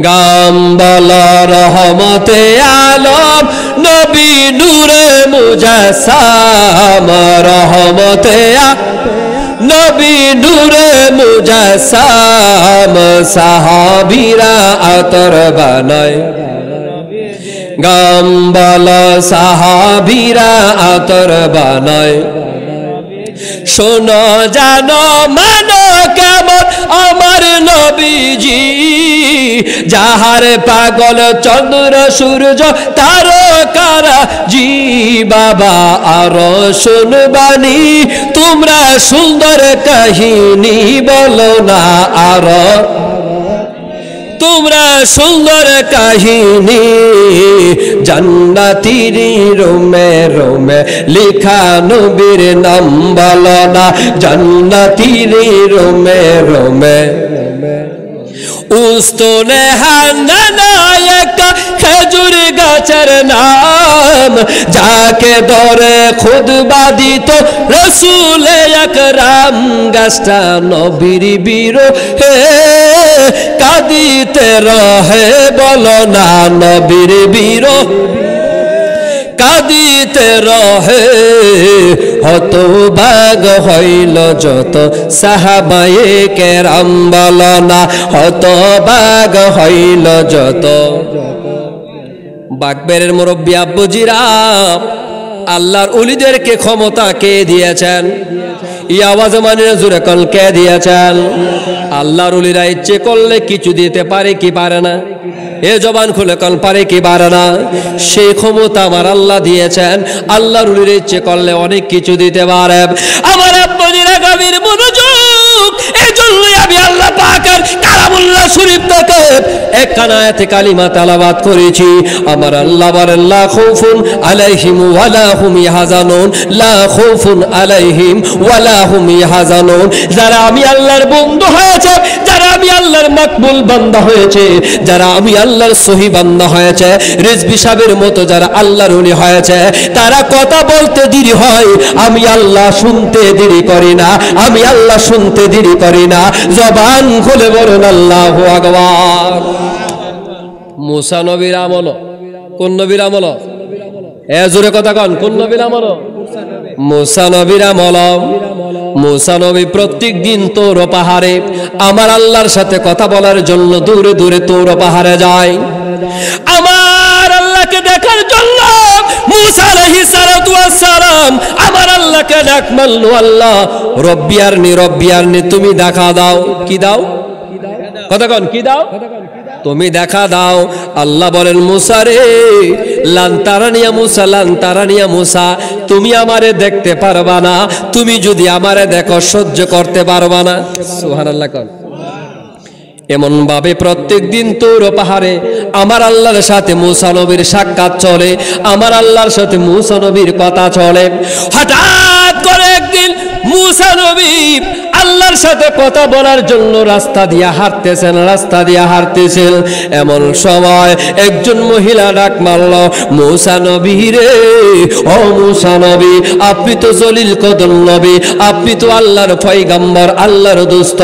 গাম্বল। রহমতে আলম নবী নূরে মুজাসসাম, রহমতে নবী নূরে মুজাসসাম, সাহাবীরা আতর বানায় গাম্বল, সাহাবীরা আতর বানায় শোনো জানো মানো কেমন আমার নবীজি, যাহার পাগল চন্দ্র সূর্য তারকারা জি বাবা আরো শুনবানি তোমরা সুন্দর কাহিনী বলো না আরো তোমরা সুন্দর কাহিনী জান্নাতীর রোমে রোমে লেখা নবীর নাম বলো না জান্নাতীর রোমে রোমে উস্তনে হান্না একটা খেজুর গাছের নাম যাকে ধরে খুতবা দিত রাসূল আকরাম গাছটা নবীর বিরহে কাঁদিতে রহে বলো না নবীর বিরহে কাঁদিতে রহে হতভাগ হইল যত সাহাবায়ে কেরাম বলো না হতভাগ হইল যত। বাগবেরের মুরব্বী আব্বুজিরা আল্লাহর ওলিদেরকে ক্ষমতা কে দিয়েছেন? এই আওয়াজ মানে জোরে কোন কে দিয়েছেন? আল্লাহর ওলিরা ইচ্ছে করলে কিছু দিতে পারে কি পারে না? এ জবান খুলে কোন পারে কি পারে না? সেই ক্ষমতা আমার আল্লাহ দিয়েছেন। আল্লাহর ওলিরা ইচ্ছে করলে অনেক কিছু দিতে পারে। আমার আব্বুজিরা গভীর মনোযোগ, এজন্যই আমি আল্লাহ পাকের কালামুল্লাহ শরীফ থেকে একখানা আয়াতে কালিমা তেলাওয়াত করেছি। আমার আল্লাহ বলেন লা খাউফুন আলাইহিম ওয়ালা হুম ইয়াহজানুন, লা খাউফুন আলাইহিম ওয়ালা হুম ইয়াহজানুন। যারা আমি আল্লাহর বন্ধু হয়েছে, যারা আমি আল্লাহর মাকবুল বান্দা হয়েছে, যারা আমি আল্লাহর সহি বান্দা হয়েছে, রিজভী সাহেবের মতো যারা আল্লাহর ওলি হয়েছে, তারা কথা বলতে দেরি হয়, আমি আল্লাহ শুনতে দেরি করি না, আমি আল্লাহ শুনতে দেরি করি না। জবান খুলে বলুন আল্লাহু আকবার। মুসা নবীর আমল, কোন নবীর আমল? এ জোরে কথা কন, কোন নবীর আমল? মুসা নবীর আমল। মুসা নবী প্রত্যেক দিন তোর পাহাড়ে আমার আল্লাহর সাথে কথা বলার জন্য দূরে দূরে তোর পাহাড়ে যায়। আমার আল্লাহকে দেখার জন্য মুসা আলাইহিস সালাতু ওয়াস সালাম আমার আল্লাহকে ডাক মারলো, আল্লাহ রব্বি আরনি তুমি দেখা দাও। কি দাও? কথা কন, কি দাও? তুমি দেখা দাও। আল্লাহ বলেন মুসা রে লান তারানিয়া মুসা, লান তারানিয়া মুসা, তুমি আমারে দেখতে পারবা না, তুমি যদি আমারে দেখো সহ্য করতে পারবা না। সুবহানাল্লাহ কন। এমন ভাবে প্রত্যেক দিন তোর পাহাড়ে আমার আল্লাহর সাথে মুসা নবীর সাক্ষাৎ চলে, আমার আল্লাহর সাথে মুসা নবীর কথা চলে। হঠাৎ করে একদিন মুসা নবী আল্লাহর সাথে কথা বলার জন্য রাস্তা দিয়ে হাঁটতেছেন, এমন সময় একজন মহিলা ডাক মারল, মুসা নবী রে, ও মুসা নবী, আপনি তো জলিল কদর নবী, আপনি তো আল্লাহর পয়গম্বর, আল্লাহর দোস্ত,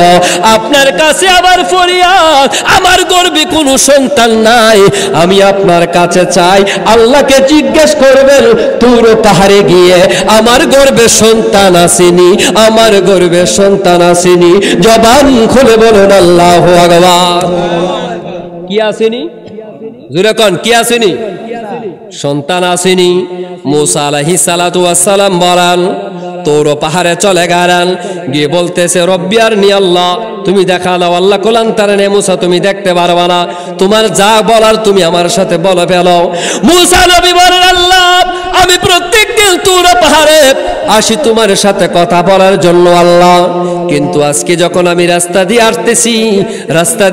আপনার কাছে আবার ফরিয়াদ, আমার গর্ভে কোনো সন্তান নাই, আমি আপনার কাছে চাই আল্লাহকে জিজ্ঞেস করবেন তুর পাহাড়ে গিয়ে আমার গর্ভে সন্তান আসেনি, আমার গর্ভে সন্তান আসেনি। জবান খুলে বলুন আল্লাহু আকবার। কি আসেনি? জোরে কোন, কি আসেনি? সন্তান আসেনি। মুসা আলাইহিস সালাতু ওয়াস সালাম বলেন তোর পাহাড়ে চলে গেলেন, গিয়ে বলতেছে রব্বি আরনি, আল্লাহ তুমি দেখা দাও। আল্লাহ কোলান তারানে মুসা তুমি দেখতে পারবা না, তোমার যা বলার তুমি আমার সাথে বলে ফেলো। মুসা নবী বলেন আল্লাহ আমি প্রত্যেক দিন তোর পাহাড়ে আসি তোমার সাথে কথা বলার জন্য আল্লাহ, কিন্তু আজকে যখন আমি রাস্তা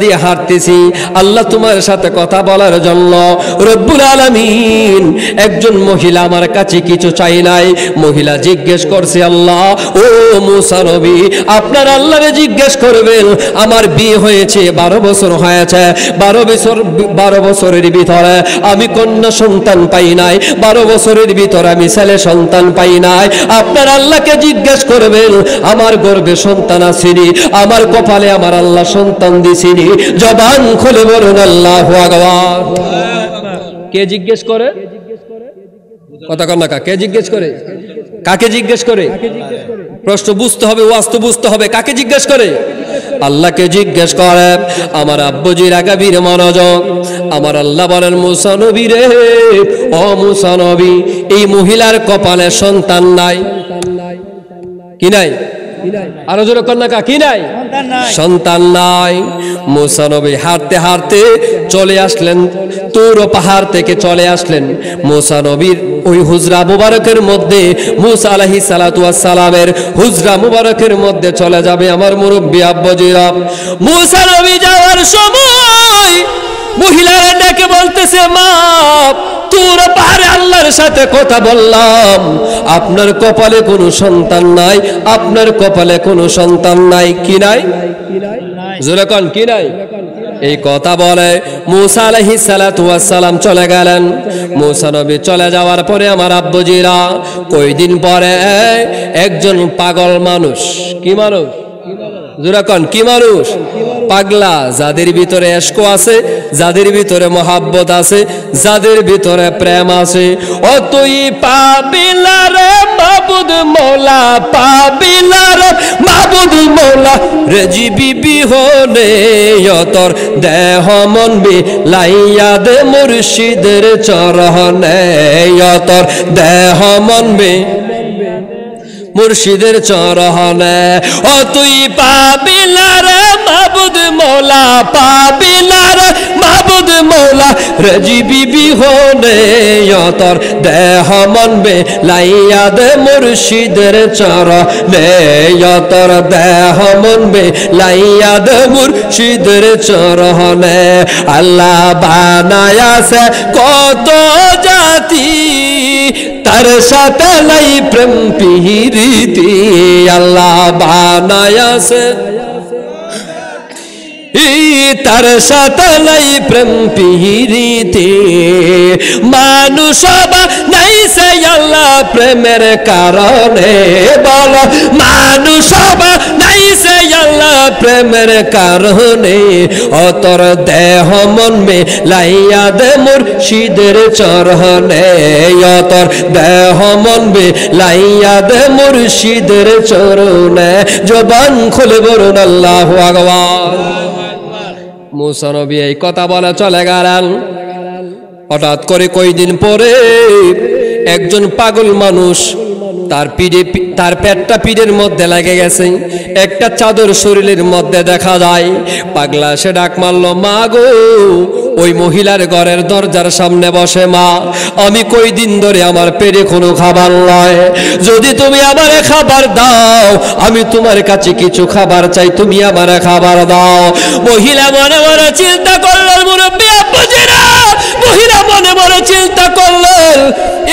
দিয়ে হাঁটতেছি আল্লাহ তোমার সাথে কথা বলার জন্য রব্বুল আলামিন একজন মহিলা আমার কাছে কিছু চাই নাই। মহিলা জিজ্ঞেস করছে আল্লাহ ও মুসা নবী আপনার আল্লাহরে জিজ্ঞেস করবেন আমার বিয়ে হয়েছে 12 বছর হয়েছে, 12 বছরের ভিতরে আমি কন্যা সন্তান পাই নাই, 12 বছরের ভিতরে আমি ছেলে সন্তান পাই নাই, আপনার আল্লাহকে জিজ্ঞেস করবেন আমার গর্ভে সন্তান আসেনি, আমার কপালে আমার আল্লাহ সন্তান দিছিনি। জবান খুলে বলুন আল্লাহু আকবার। কে জিজ্ঞেস করে? কথা কন না, কে জিজ্ঞেস করে? কাকে জিজ্ঞেস করে? প্রশ্ন বুঝতে হবে, ওয়াস্তব বুঝতে হবে। কাকে জিজ্ঞেস করে? আল্লাহকে জিজ্ঞেস করে। আমার আব্বুজির গভীর মনোযোগ। আমার আল্লাহ বলেন মুসা নবী রে, ও মুসা নবী এই মহিলার কপালে সন্তান নাই। কি নাই? আরো জোরে কন্যা কা কি নাই? সন্তান নাই। মুসা নবী হাঁটতে হাঁটতে চলে আসলেন, তুর পাহাড় থেকে চলে আসলেন। মুসা নবীর ওই হুজরা মুবারকের মধ্যে, মুসা আলাইহিস সালাতু ওয়াস সালামের হুজরা মুবারকের মধ্যে চলে যাবে আমার মুরব্বি আব্বাজিরা। মুসা নবী যাওয়ার সময় মহিলারা ডেকে বলতেছে, মা তুর পাহাড়ে আল্লাহর সাথে কথা বললাম, আপনার কপালে কোনো সন্তান নাই, আপনার কপালে কোনো সন্তান নাই। কি নাই? জোরে কোন কি নাই? এই কথা বলে মুসা আলাইহিস সালাতু ওয়াস সালাম চলে গেলেন। মুসা নবী চলে যাওয়ার পরে আমার আব্বুজিরা কয়দিন পরে একজন পাগল মানুষ, কি মানুষ? জোরে কোন কি মানুষ? পাগলা, যাদের ভিতরে ইশক আছে, যাদের ভিতরে মোহাব্বত আছে, যাদের ভিতরে প্রেম আছে। ও তুই পাবিলা রে মাবুদ মৌলা, পাবিলা রে মাবুদ মৌলা, রেজি বিবি হলে তোর দেহ মন বিলাইয়া দে মুর্শিদের চরণে, তোর দেহ মন মুর্শিদের চরণে। ও তুই পাবিলা রে মাবুদ মৌলা, পাবিলা রে মাবুদ মৌলা, রেজি বিবি হলে তোর দেহ মন বিলাইয়া দে মুর্শিদের চরণে, তোর দেহ মন বিলাইয়া দে মুর্শিদের চরণে। আল্লাহ বানায়াছে কত জাতি, তার সাথে লাই প্রেম পিরিতি। আল্লাহ বানায়াছে তার সাথে লাই প্রেম পিরিতি। মানুষ নাই সে আল্লাহ প্রেমের কারণে, বল মানুষ নাই সে আল্লাহ প্রেমের কারণে। ও তোর দেহ মন লাইয়া দে মুর্শিদের চরণে, ও তোর দেহ মন লাইয়া দে মুর্শিদের চরণে। জবান খুলে বলুন আল্লাহু আকবার। মুসা নবী এই কথা বলে চলে গেলেন। হঠাৎ করে কয়দিন পরে একজন পাগল মানুষ, তার পিঠে, তার পেটটা পিঠের মধ্যে লেগে গেছে, একটা চাদর শরীরের মধ্যে দেখা যায়। পাগলা সে ডাক মারল, মা গো, ওই মহিলার ঘরের দরজার সামনে বসে, মা আমি কয়দিন ধরে আমার পেটে কোনো খাবার নয়, যদি তুমি আমারে খাবার দাও, আমি তোমার কাছে কিছু খাবার চাই, তুমি আমারে খাবার দাও। মহিলা মনে মনে চিন্তা করলেন, মুরব্বি আব্বাজিরা, মহিলা মনে মনে চিন্তা করলেন,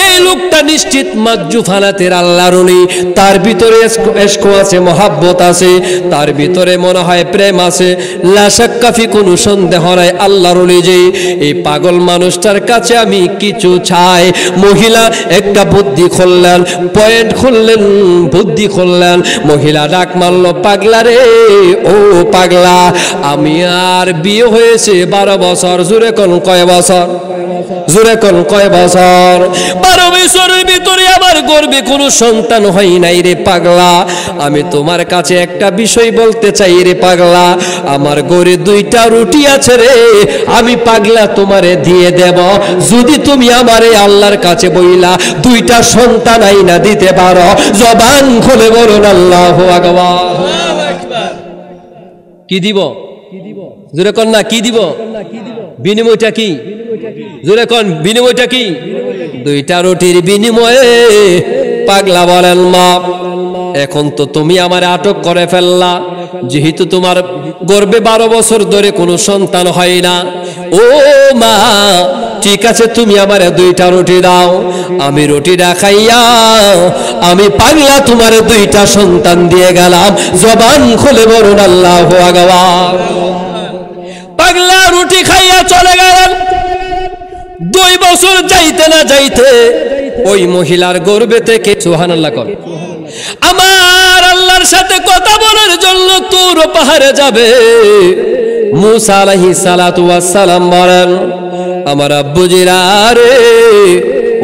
এই লোকটা নিশ্চিত মাজজু ফালাতের আল্লাহর ওলি, তার ভিতরে ইশক আছে, মোহাব্বত আছে, তার ভিতরে মনে হয় প্রেম আছে। লা শাক্কা ফি, কোনো সন্দেহ নাই আল্লাহর ওলি যে। এই পাগল মানুষটার কাছে আমি কিছু চাই। মহিলা একটা বুদ্ধি খুললেন, পয়েন্ট খুললেন, বুদ্ধি খুললেন। মহিলা ডাক মারল, পাগলা রে, ও পাগলা, আমি আর বিয়ে হয়েছে 12 বছর। জোরে কোন কয় বছর? জোরে কোন কয় বছর? 12 বছরের ভিতরে আমার গর্ভে কোনো সন্তান হয় নাই রে পাগলা। আমি তোমার কাছে একটা বিষয় বলতে চাই রে পাগলা, আমার ঘরে 2টা রুটি আছে রে, আমি পাগলা তোমারে দিয়ে দেব, যদি তুমি আমারে আল্লাহর কাছে বইলা 2টা সন্তান আইনা দিতে পারো। জবান খুলে বলুন আল্লাহু আকবার। কি দিব? জোরে কোন না, কি দিব? বিনিময়টা কি? জোরে কোন, বিনিময়টা কি? 2টা রুটির বিনিময়ে। পাগলা বলেন, মা এখন তো তুমি আমারে আটক করে ফেললা, যেহেতু তোমার গর্ভে 12 বছর ধরে কোনো সন্তান হয় না। ও মা, ঠিক আছে, তুমি আমারে 2টা রুটি দাও, আমি রুটিটা খাইয়া আমি পাগলা তোমার 2টা সন্তান দিয়ে গেলাম। জবান খুলে বলুন আল্লাহু আকবার। পাগলা রুটি খাইয়া চলে গেলেন। 2 বছর যাইতে না যাইতে ওই মহিলার গর্ভে থেকে, সুবহানাল্লাহ কর, আমার আল্লাহর সাথে কথা বলার জন্য তুর পাহাড়ে যাবে। মুসা আলাইহিস সালাতু ওয়াস সালাম বলেন, আমার আব্বুজিরা রে,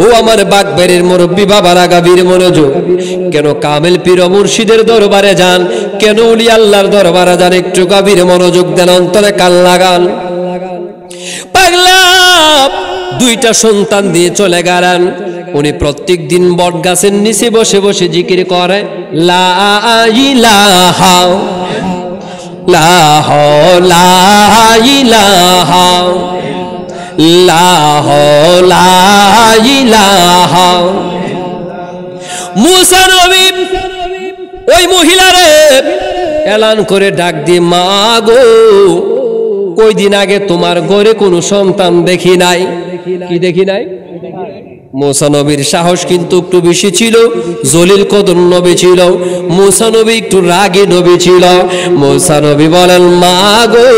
ও আমার বাগবাড়ির মুরব্বী বাবারা, গাভীর মনোযোগ। কেন কামেল পীর মুর্শিদের দরবারে যান, কেন ওলি আল্লাহর দরবারে যান, একটু গাভীর মনোযোগ দেন, অন্তরে কান লাগান। পাগলা দুইটা সন্তান দিয়ে চলে গেলেন। উনি প্রত্যেক দিন বট গাছের নিচে বসে বসে জিকির করে, লা ইলাহা লা ইলাহা লা ইলাহা। মুসা নবী ওই মহিলারে এলান করে ডাক দিয়ে, মা গো, কয়দিন আগে তোমার ঘরে কোনো সন্তান দেখি নাই। কি দেখি নাই? মুসা নবীর সাহস কিন্তু একটু বেশি ছিল, জলিল কদর নবী ছিল। মুসা নবী একটু রাগী নবী ছিল। মুসা নবী বলেন, মা গো,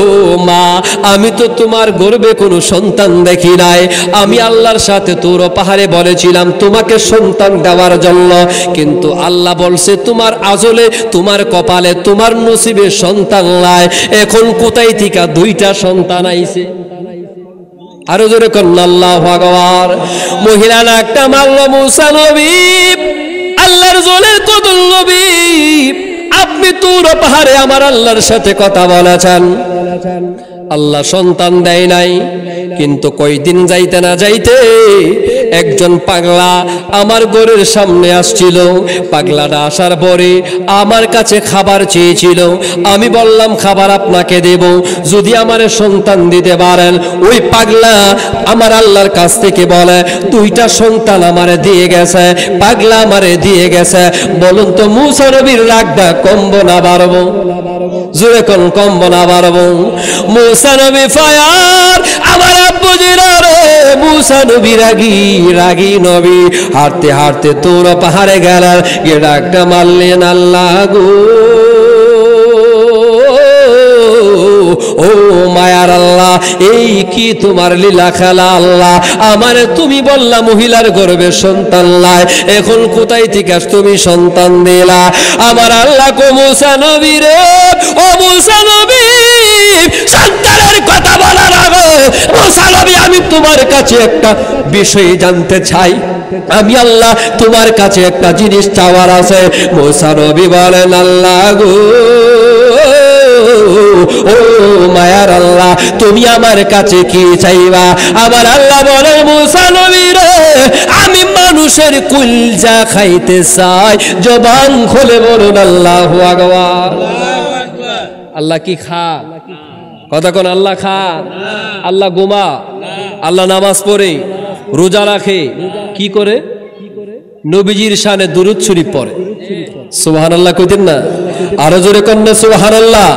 ও মা, আমি তো তোমার গর্ভে কোনো সন্তান দেখি নাই। আমি আল্লাহর সাথে তোর পাহাড়ে বলেছিলাম তোমাকে সন্তান দেওয়ার জন্য, কিন্তু আল্লাহ বলছে তোমার আজলে, তোমার কপালে, তোমার নসিবে সন্তান নাই। এখন কোথায় থেকে দুইটা সন্তান আইছে? আরো জোরে কন্যা আল্লাহু আকবার। মহিলা একটা মারল। মুসা নবী, আল্লাহর জলের কদর নবী, আপনি তুর পাহাড়ে আমার আল্লাহর সাথে কথা বলেছেন, আল্লাহ সন্তান দেয় নাই। কিন্তু কয়দিন যাইতে না যাইতে একজন পাগলা আমার ঘরের সামনে আসছিল। পাগলাটা আসার পরে আমার কাছে খাবার চেয়েছিল। আমি বললাম খাবার আপনাকে দেব যদি আমারে সন্তান দিতে পারেন। ওই পাগলা আমার আল্লাহর কাছ থেকে বলে, দুইটা সন্তান আমারে দিয়ে গেছে, পাগলা আমারে দিয়ে গেছে। বলুন তো মুসা নবীর রাগটা কমবো না বাড়বো? জোরে কোন কমবো না বাড়বো? মুসা নবী ফায়ার, আমার আব্বু জিরারে, মুসা নবী রাগী রাগী নবী। হাঁটতে হাঁটতে তোর পাহাড়ে গেলেন, গিয়ে ডাকটা মারলেন, আল্লাহ গো, ও মায়ার আল্লাহ, এই কি তোমার লীলা খেলা আল্লাহ? আমারে তুমি বললা মহিলার গর্ভে সন্তান লাই, এখন কোথায় থেকে তুমি সন্তান দিলা? আমার আল্লাহ কো, মুসা নবী রে, ও মুসা নবী, সন্তানের কথা বলার আগে মুসা নবী, আমি তোমার কাছে একটা বিষয় জানতে চাই। আমি আল্লাহ তোমার কাছে একটা জিনিস চাওয়ার আছে। মুসা নবী বলেন, আল্লাহ গো, ও মায়ার আল্লাহ, তুমি আমার কাছে কি চাইবা? আমার আল্লাহ বলে, মুসা নবী রে, আমি মানুষের কুলজা খাইতে চাই। জবান খুলে বলুন আল্লাহু আকবার। আল্লাহ কি খা? কথা কোন? আল্লাহ খা? আল্লাহ গোমা? আল্লাহ নামাজ পড়ে, রোজা রাখে, কি করে? নবীজির শানে দুরূদ শরীফ পড়ে। সুবহানাল্লাহ কইতেন না? আরো জোরে কন্যা সুবহানাল্লাহ।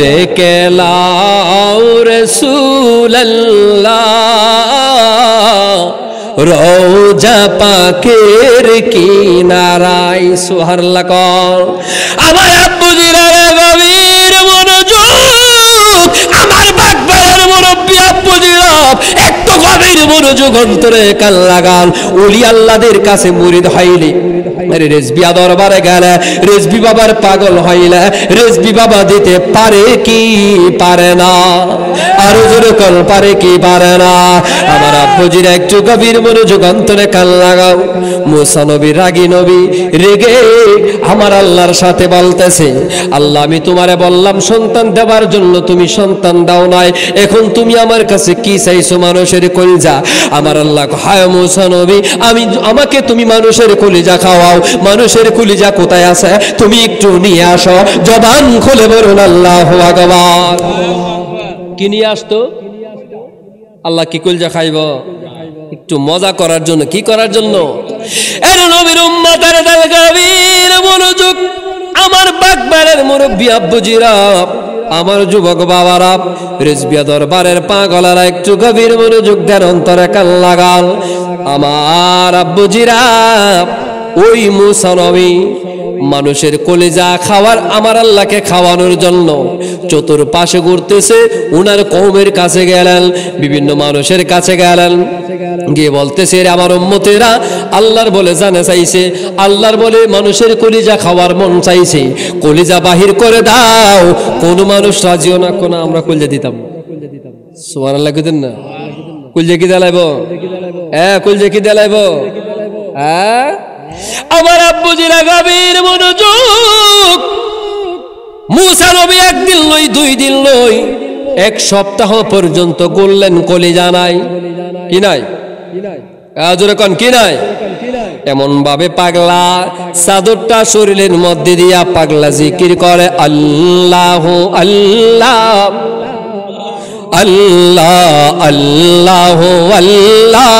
ডেকে লাও রাসূলুল্লাহ রওজা পাকের কিনারায়। সুবহানাল্লাহ কর। আমার আব্বু জিরারে গভীর মনোযোগ, আমার বাগবাড়ার মুরব্বী আব্বু জিরাব একটু গভীর মনোযোগ অন্তরে কান লাগান। ওলি আল্লাহদের কাছে মুরিদ হইলে, রেজবিয়া দরবারে গেলে রেজবি বাবার পাগল হইলে রেজবি বাবা দিতে পারে কি পারে না? আরো জোরে কল, পারে কি পারে না? আমার আব্বুজির একটু গভীর মনোযোগ অন্তরে কান লাগাও। মুসা নবী রাগী নবী, রেগে আমার আল্লাহর সাথে বলতেছে, আল্লাহ আমি তোমারে বললাম সন্তান দেওয়ার জন্য, তুমি সন্তান দাও নাই, এখন তুমি আমার কাছে কি চাইছো? মানুষের কলিজা। আমার আল্লাহ, হায় মুসা নবী, আমাকে তুমি মানুষের কলিজা খাওয়াও। মানুষের কলিজা কোথায় আছে? তুমি একটু নিয়ে আসো। জবান খুলে বলুন আল্লাহু আকবার। কি নিয়ে আসতো? আল্লাহ কি কলিজা খাইব? একটু মজা করার জন্য। কি করার জন্য? এর নবীর উম্মতের গভীর মনোযোগ। আমার বাগবাড়ের মুরব্বী আব্বু জিরাব, আমার যুবক বাবারা, রেজবিয়া দরবারের পাগলারা একটু গভীর মনোযোগ দেন, অন্তরে কান লাগাল। আমার আব্বু জিরাব ওই মুসা নবী মানুষের কলিজা খাওয়ার, আমার আল্লাহকে খাওয়ানোর জন্য চতুর্পাশে ঘুরতেছে। উনার কওমের কাছে গেলেন, বিভিন্ন মানুষের কাছে গেলেন, গিয়ে বলতেছে, আমার উম্মতেরা আল্লাহর বলে জানে চাইছে, আল্লাহর বলে মানুষের কলিজা খাওয়ার মন চাইছে, কলিজা বাহির করে দাও। কোন মানুষ রাজিও না, কোন আমরা কলিজা দিতাম। সুবহানাল্লাহ কইতেন না? কলিজা কি দেলাইব? হ্যাঁ, কলিজা কি দেলাইব? হ্যাঁ। আমার আব্বুজিরা গভীর মনোযোগ। মুসা নবী একদিন লই, দুই দিন লই, এক সপ্তাহ পর্যন্ত বললেন কলিজা নাই। কি নাই? জোরে কোন কি নাই? এমন ভাবে পাগলা চাদরটা শরীরের মধ্যে দিয়া পাগলা জিকির করে আল্লাহু আল্লাহ আল্লাহ আল্লাহু আল্লাহ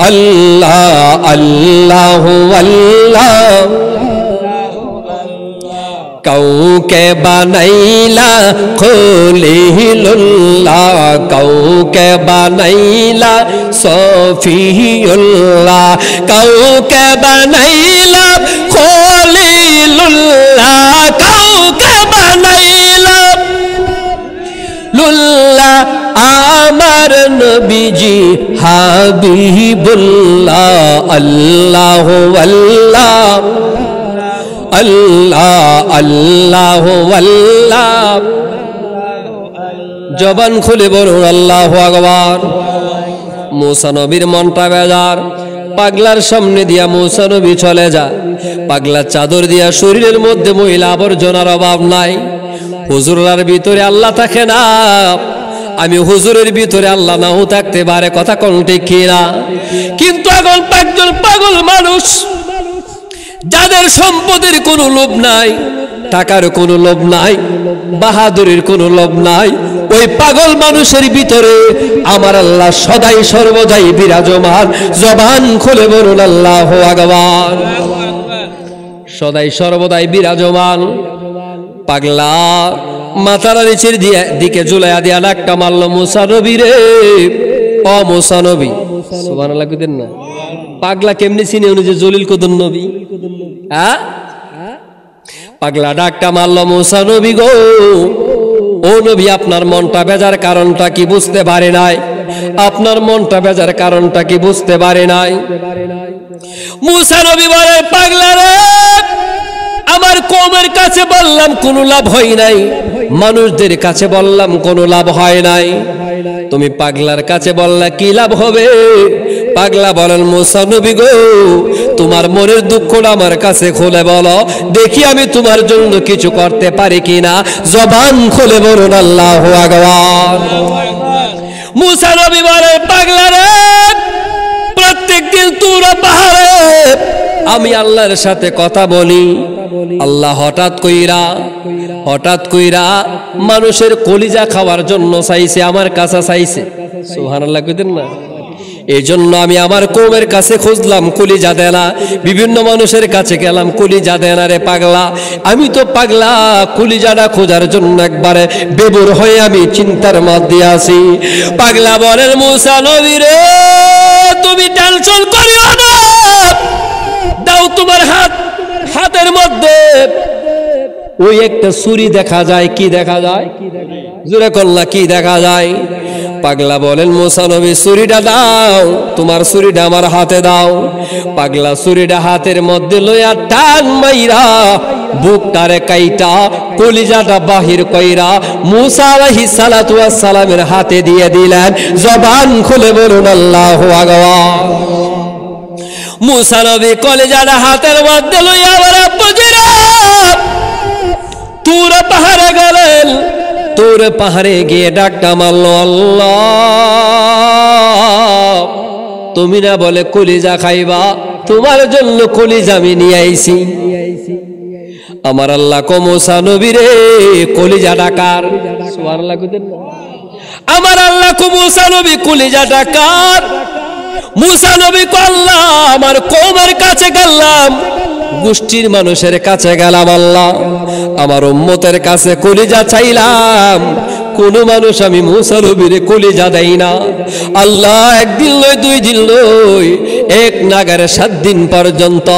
আল্লাহ আল্লাহু আল্লাহ কাউকে বানাইলা খলিলুল্লাহ কাউকে বানাইলা সফিউল্লাহ কাউকে বানাইলা খলিলুল্লাহ কাউকে বানাইলা লুল্লাহ আমার নবীজি হাবিবুল্লাহ আল্লাহু আল্লাহ আল্লাহ আল্লাহ আল্লাহ জবান খুলে বলুন আল্লাহু আকবার। মুসা নবীর মনটা বেজার, পাগলার সামনে দিয়া মুসা নবী চলে যায়। পাগলার চাদর দিয়া শরীরের মধ্যে মহিলা আবর্জনার অভাব নাই। হুজুরার ভিতরে আল্লাহ থাকে না, আমি হুজুরের ভিতরে আল্লাহ নাও থাকতে পারে, কথা কোনটি কিনা? কিন্তু এখন একজন পাগল মানুষ যাদের সম্পদের কোনো লোভ নাই, টাকার কোনো লোভ নাই, বাহাদুরের কোনো লোভ নাই, ওই পাগল মানুষের ভিতরে আমার আল্লাহ সদাই সর্বদাই বিরাজমান। জবান খুলে বলুন আল্লাহু আকবার। সদাই সর্বদাই বিরাজমান। পাগলা মাথার নিচের দিকে ঝুলাইয়া দিয়া ডাকটা মারল মুসা নবী রে, ও মুসা নবী। সুবহানাল্লাহ কইতেন না? পাগলা কেমনি চিনে উনি যে জলিল কদম নবী? হ্যাঁ, পাগলা ডাকটা মারল মুসা নবী গো, ও নবী আপনার মনটা বেজার কারণটা কি বুঝতে পারে নাই? আপনার মনটা বেজার কারণটা কি বুঝতে পারে নাই? মুসা নবী বলে পাগলা রে, আমার কওমের কাছে বললাম কোনো লাভ হয় নাই, মানুষদের কাছে বললাম কোনো লাভ হয় নাই, তুমি পাগলার কাছে বললা কি লাভ হবে? পাগলা বলেন মুসা নবী গো, তোমার মনের দুঃখটা আমার কাছে খুলে বলো, দেখি আমি তোমার জন্য কিছু করতে পারি কিনা। জবান খুলে বলুন আল্লাহু আকবার। মুসা নবী বলে পাগলা রে, প্রত্যেকদিন তুরা পাহাড়ে আমি আল্লাহর সাথে কথা বলি, আল্লাহ হঠাৎ কইরা মানুষের কলিজা খাওয়ার জন্য চাইছে, আমার কাছে চাইছে। সুবহানাল্লাহ কইতেন না? এই জন্য আমি আমার কওমের কাছে খুঁজলাম, কলিজা দেয় না, বিভিন্ন মানুষের কাছে গেলাম, কলিজা দেয় না রে পাগলা। আমি তো পাগলা কলিজাটা খোঁজার জন্য একবারে বেবুর হয়ে আমি চিন্তার মধ্যে আছি। পাগলা বলেন মুসা নবী রে, তুমি টেনশন করিও না, দাও তোমার হাতের মধ্যে ওই একটা ছুরি দেখা যায়। কি দেখা যায়? জোরে কল্লা কি দেখা যায়? পাগলা বলেন মুসা নবী ছুরিটা দাও, তোমার ছুরিটা আমার হাতে দাও। পাগলা ছুরিটা হাতের মধ্যে লইয়া টান মাইরা বুকটারে কাইটা কলিজাটা বাহির কইরা মুসা আলাইহিস সালাতু ওয়াস সালামের হাতে দিয়ে দিলেন। জবান খুলে বলুন আল্লাহু আকবার। মুসা নবী কলিজাটা হাতের মধ্যে লইয়া বলে পুজিরা তুর পাহাড়ে গেলেন। তুর পাহাড়ে গিয়ে ডাকটা মারল, আল্লাহ তুমি না বলে কলিজা খাইবা, তোমার জন্য কলিজা আমি নিয়ে আইছি। আমার আল্লাহ কো মুসা নবী রে, কলিজা ডাকার। সুবহানাল্লাহ কইতেন না? আমার আল্লাহ কো মুসা নবী কলিজা ডাকার। মুসা নবী কো আল্লাহ আমার কওমের কাছে গেলাম, গোষ্ঠীর মানুষের কাছে গেলাম, আল্লাহ আমার উম্মতের কাছে কলিজা চাইলাম, কোন মানুষ আমি মুসা নবীর কলিজা দেই না। আল্লাহ একদিন লই, দুই দিন লই, এক নাগারে 7 দিন পর্যন্ত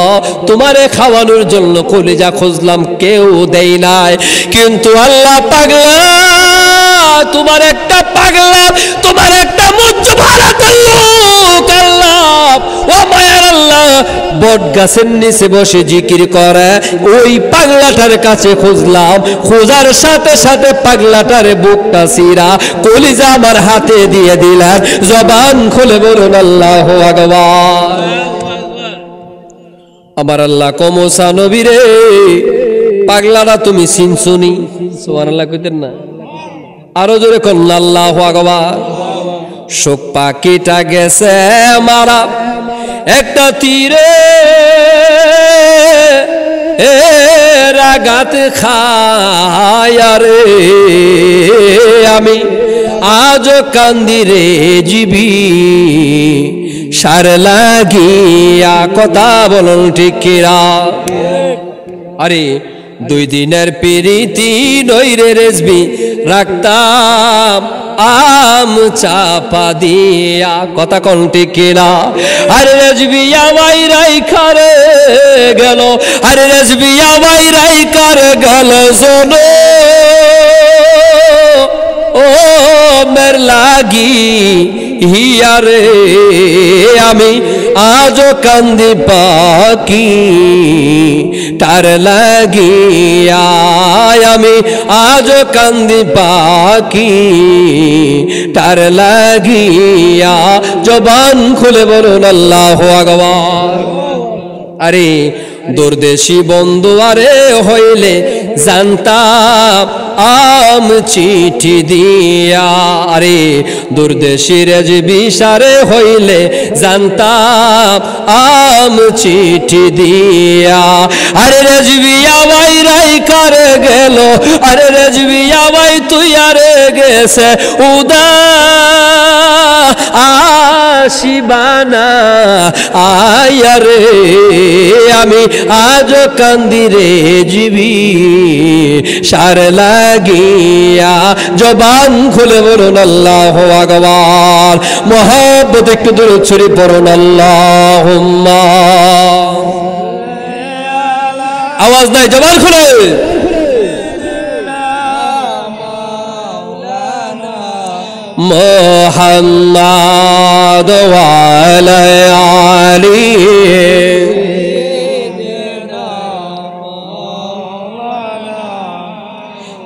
তোমারে খাওয়ানোর জন্য কলিজা খুঁজলাম, কেউ দেই নাই। কিন্তু আল্লাহ পাগলা, তোমার একটা পাগলা, তোমার একটা মুজ্জ ভারতের লোক আল্লাহ, ও মায়ার আল্লাহ বট গাছের নিচে বসে জিকির করে, ওই পাগলাটার কাছে খুঁজলাম, খোঁজার সাথে সাথে পাগলাটার বুকটা চিরা কলিজা আমার হাতে দিয়ে দিলেন। জবান খুলে বলুন আল্লাহু আকবার। আমার আল্লাহ কো মুসা নবী রে, পাগলাটা তুমি চিনছুনি? সুবহানাল্লাহ কইতেন না? আরো জোরে কোন আল্লাহু আকবার। শোক পাখিটা গেছে মারা একটা তীরে রাগাত খায় রে আমি আজ কান্দি রে জীবী সার লাগিয়া কথা বলুন ঠিক কিরা আরে 2 দিনের পিরিতি নইরে রেজবি রাখতাম আম চাপা দিয়া কথা কোন ঠিক কিনা আরে রেজবি আমায় রাইখারে গেল আরে রেজবি আমায় রাইখারে গেল শোনো ও মের লাগি হিয়ারে আমি আজ কান্দি পাকি তার লাগিয়া আমি আজ কান্দি পাকি তার লাগিয়া জবান খুলে বলুন আল্লাহু আকবার আরে দুর্দেশী বন্ধু আরে হইলে জানতাম আম চিঠি দিয়া আরে দুর্দেশী রেজবি সারে হইলে জানতাম আম চিঠি দিয়া আরে রেজবি আমায় রাইখার গেল আরে রেজবি আমায় তুই আরে গেছে উদা আসিবানা আয়ারে আমি আজ কান্দি রে জীবী সার লাগিয়া জবান খুলে বলুন আল্লাহু আকবার মহব্বত একটু দূরে ছড়ি পড়ুন আল্লাহুম্মা আওয়াজ নাই জবান খুলে মুহাম্মদ ওয়া আলা আলিহি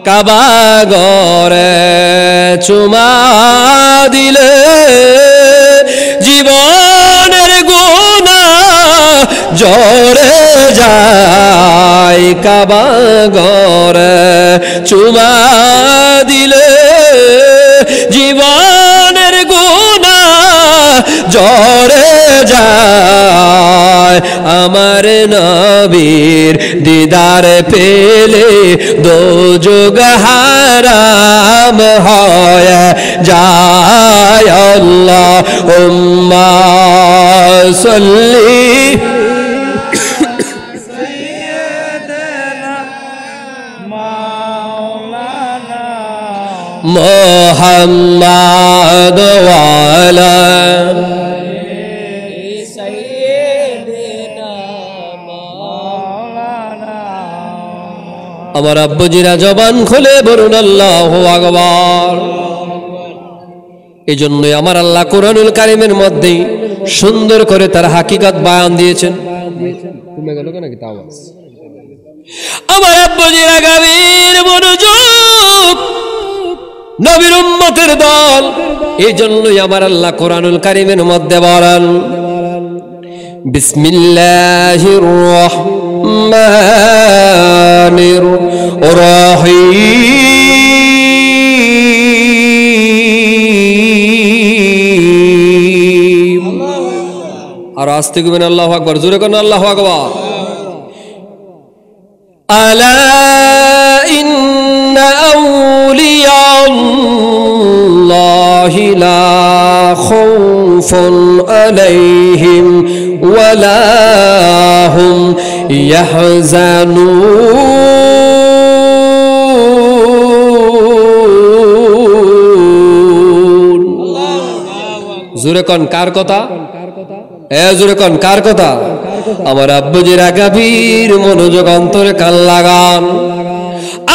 কাবা ঘরে চুমা দিলে জীবনের গুনাহ ঝরে যায় কাবা ঘরে চুমা দিলে জীবনের গুনাহ ঝরে যায় আমার নবীর দিদার পেলে দোজখ হারাম হয় যায় আল্লাহুম্মা সাল্লি মুহাম্মদ ওয়া আলা আমার আব্বুজিরা জবান খুলে বলুন আল্লাহু আকবার এজন্যই আমার আল্লাহ কোরআনুল কারীমের মধ্যে সুন্দর করে তার হাকিকত বয়ান দিয়েছেন কমে গেল নাকি তাও আমার আব্বুজিরা গভীর মনোযোগ নবীর উম্মতের দল এজন্যই আমার আল্লাহ কোরআনুল কারীমের মধ্যে বলেন বিসমিল্লাহির রহমানির রহিম আর আস্তে কইবেন আল্লাহু আকবার জোরে কোন আল্লাহু আকবার আলা ইন্না আউলিয়া আল্লাহি লা খাউফুন আলাইহিম ওয়ালা হুম ইয়াহজানুন জোরে কোন কার কথা জোরে কোন কার কথা আমার আব্বুজিরা গভীর মনোযোগ অন্তরে কান লাগান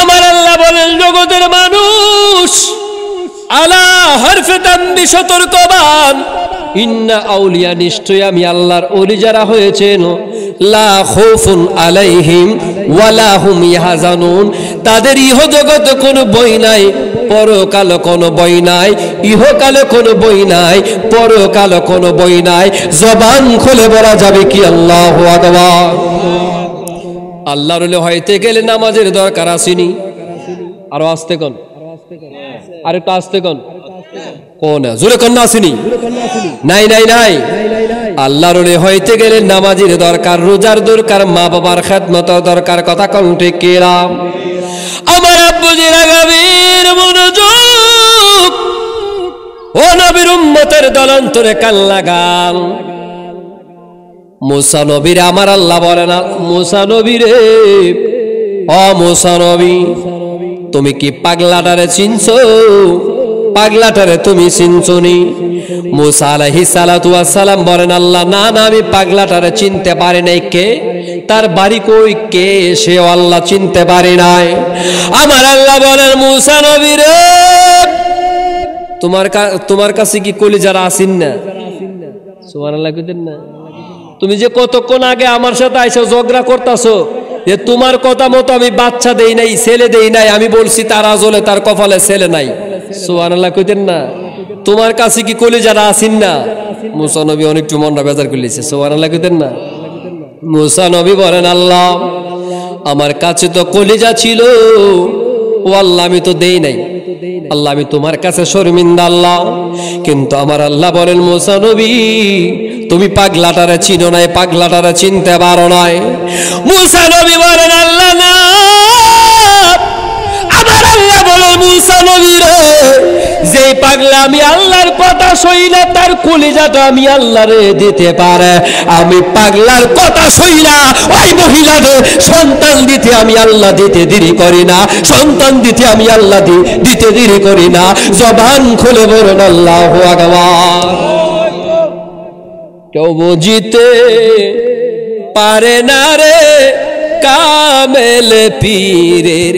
আমার আল্লাহ বলেন জগতের মানুষ আলা হরফে তানবি সতর্কবান ইন্না আউলিয়া নিশ্চয় আমি আল্লাহর ওলি যারা হয়েছেন লা খাউফুন আলাইহিম ওয়ালা হুম ইয়াহজানুন তাদের ইহ জগতে কোনো বই নাই পরকালে কোনো বই নাই ইহকালে কোনো বই নাই পরকালে কোনো বই নাই জবান খুলে বলা যাবে কি আল্লাহু আকবার আল্লাহর ওলি হইতে গেলে নামাজের দরকার আসেনি আরো আস্তে কোন আরেকটু আস্তে কোন কোন জোরে কন্যা আসেনি? নাই নাই নাই। আল্লাহর ওলি হইতে গেলে নামাজের দরকার, রোজার দরকার, মা বাবার খেদমতের দরকার। কথা কোন ঠিক কিনা? আমার আব্বুজিরা গভীর মনোযোগ, ও নবীর উম্মতের দলন্তরে কান লাগান। মুসা নবীরে আমার আল্লাহ বলে না, মুসা নবীরে, ও মুসা নবী, তুমি কি পাগলাটারে চিনছো? পাগলাটারে তুমি চিনছনি? মুসা আলাইহিস সালাতু ওয়াস সালাম বলেন, আল্লাহ না না, আমি পাগলাটারে চিনতে পারি নাই। কে? তার বাড়ি কই? কে সে? আল্লাহ চিনতে পারি নাই। আমার আল্লাহ বলেন, মুসা নবী রে, তোমার কাছে কি কলিজারা আসিন না? সুবহানাল্লাহ কইতেন না? তুমি যে কতক্ষণ আগে আমার সাথে আইসা ঝগড়া করতাছো যে তোমার কথা মতো আমি বাচ্চা দেই নাই, ছেলে দেই নাই, আমি বলছি তার আজলে তার কপালে ছেলে নাই। সুবহানাল্লাহ কইতেন না? তোমার কাছে কি কলিজারা আসিন না? মুসা নবী অনেকটু মনটা বেজার করলেছে। সুবহানাল্লাহ কইতেন না? মুসা নবী বলেন, আল্লাহ আমার কাছে তো কলিজা ছিল, ও আল্লাহ আমি তো দেই নাই। আল্লাহ আমি তোমার কাছে শর্মিন্দা আল্লাহ। কিন্তু আমার আল্লাহ বলেন, মুসা নবী তুমি পাগলাটারে চিনো নাই, পাগলাটারে চিনতে পারো নাই। মুসা নবী বলেন, আল্লাহ না। আমার আল্লাহ বলেন, মুসা নবী রে, যে পাগলা আমি আল্লাহর কথা সইলে তার কলিজাটা আমি আল্লাহরে দিতে পারে, আমি পাগলার কথা সইলা ওই মহিলারে সন্তান দিতে আমি আল্লাহ দিতে দেরি করি না, সন্তান দিতে আমি আল্লাহ দিতে দেরি করি না। জবান খুলে বলেন আল্লাহু আকবার। কেউ বুঝিতে পারে না রে কামেল পীরের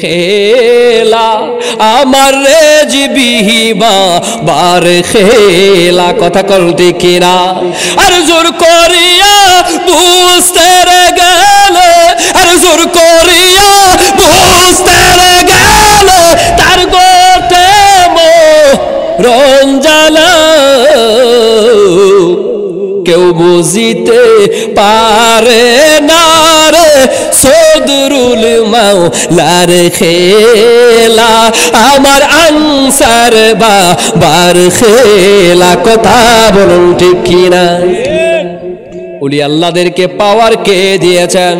খেলা, আমার রেজবিহিবা বার খেলা। কথা বলতে কিনা? আর জোর করিয়া বুঝতে গেলে, আর জোর করিয়া বুঝতে গেলে তার গোটে রঞ্জালা কেউ বুঝিতে পারে না রে সদরুল মাওলার খেলা, আমার আনসার বাবার খেলা। কথা বলুন ঠিক কিনা? উলি আল্লাহদেরকে পাওয়ার কে দিয়েছেন?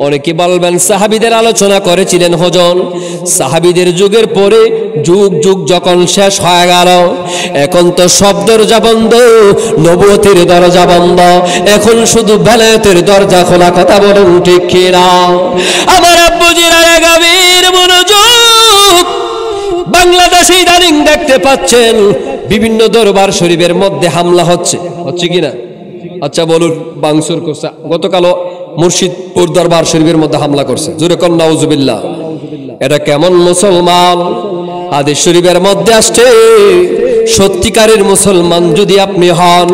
অনেকে বলবেন সাহাবীদের আলোচনা করেছিলেন হুজুর, সাহাবীদের যুগের পরে যুগ যুগ যখন শেষ হয়ে গেল, এখন তো সব দরজা বন্ধ, নবুয়তের দরজা বন্ধ, এখন শুধু বেলায়েতের দরজা খোলা। কথা বলুন ঠিক কিনা? আমার আব্বুজিরা গভীর মনোযোগ, বাংলাদেশে ইদানিং দেখতে পাচ্ছেন বিভিন্ন দরবার শরীফের মধ্যে হামলা হচ্ছে কিনা? আচ্ছা বলুন, বাংসুর করছে। গতকালও মুর্শিদপুর দরবার শরীফের মধ্যে হামলা করছে। জোরে কোন নাউজুবিল্লাহ। এটা কেমন মুসলমান? হাদিস শরীফের মধ্যে আসছে, সত্যিকারের মুসলমান যদি আপনি হন,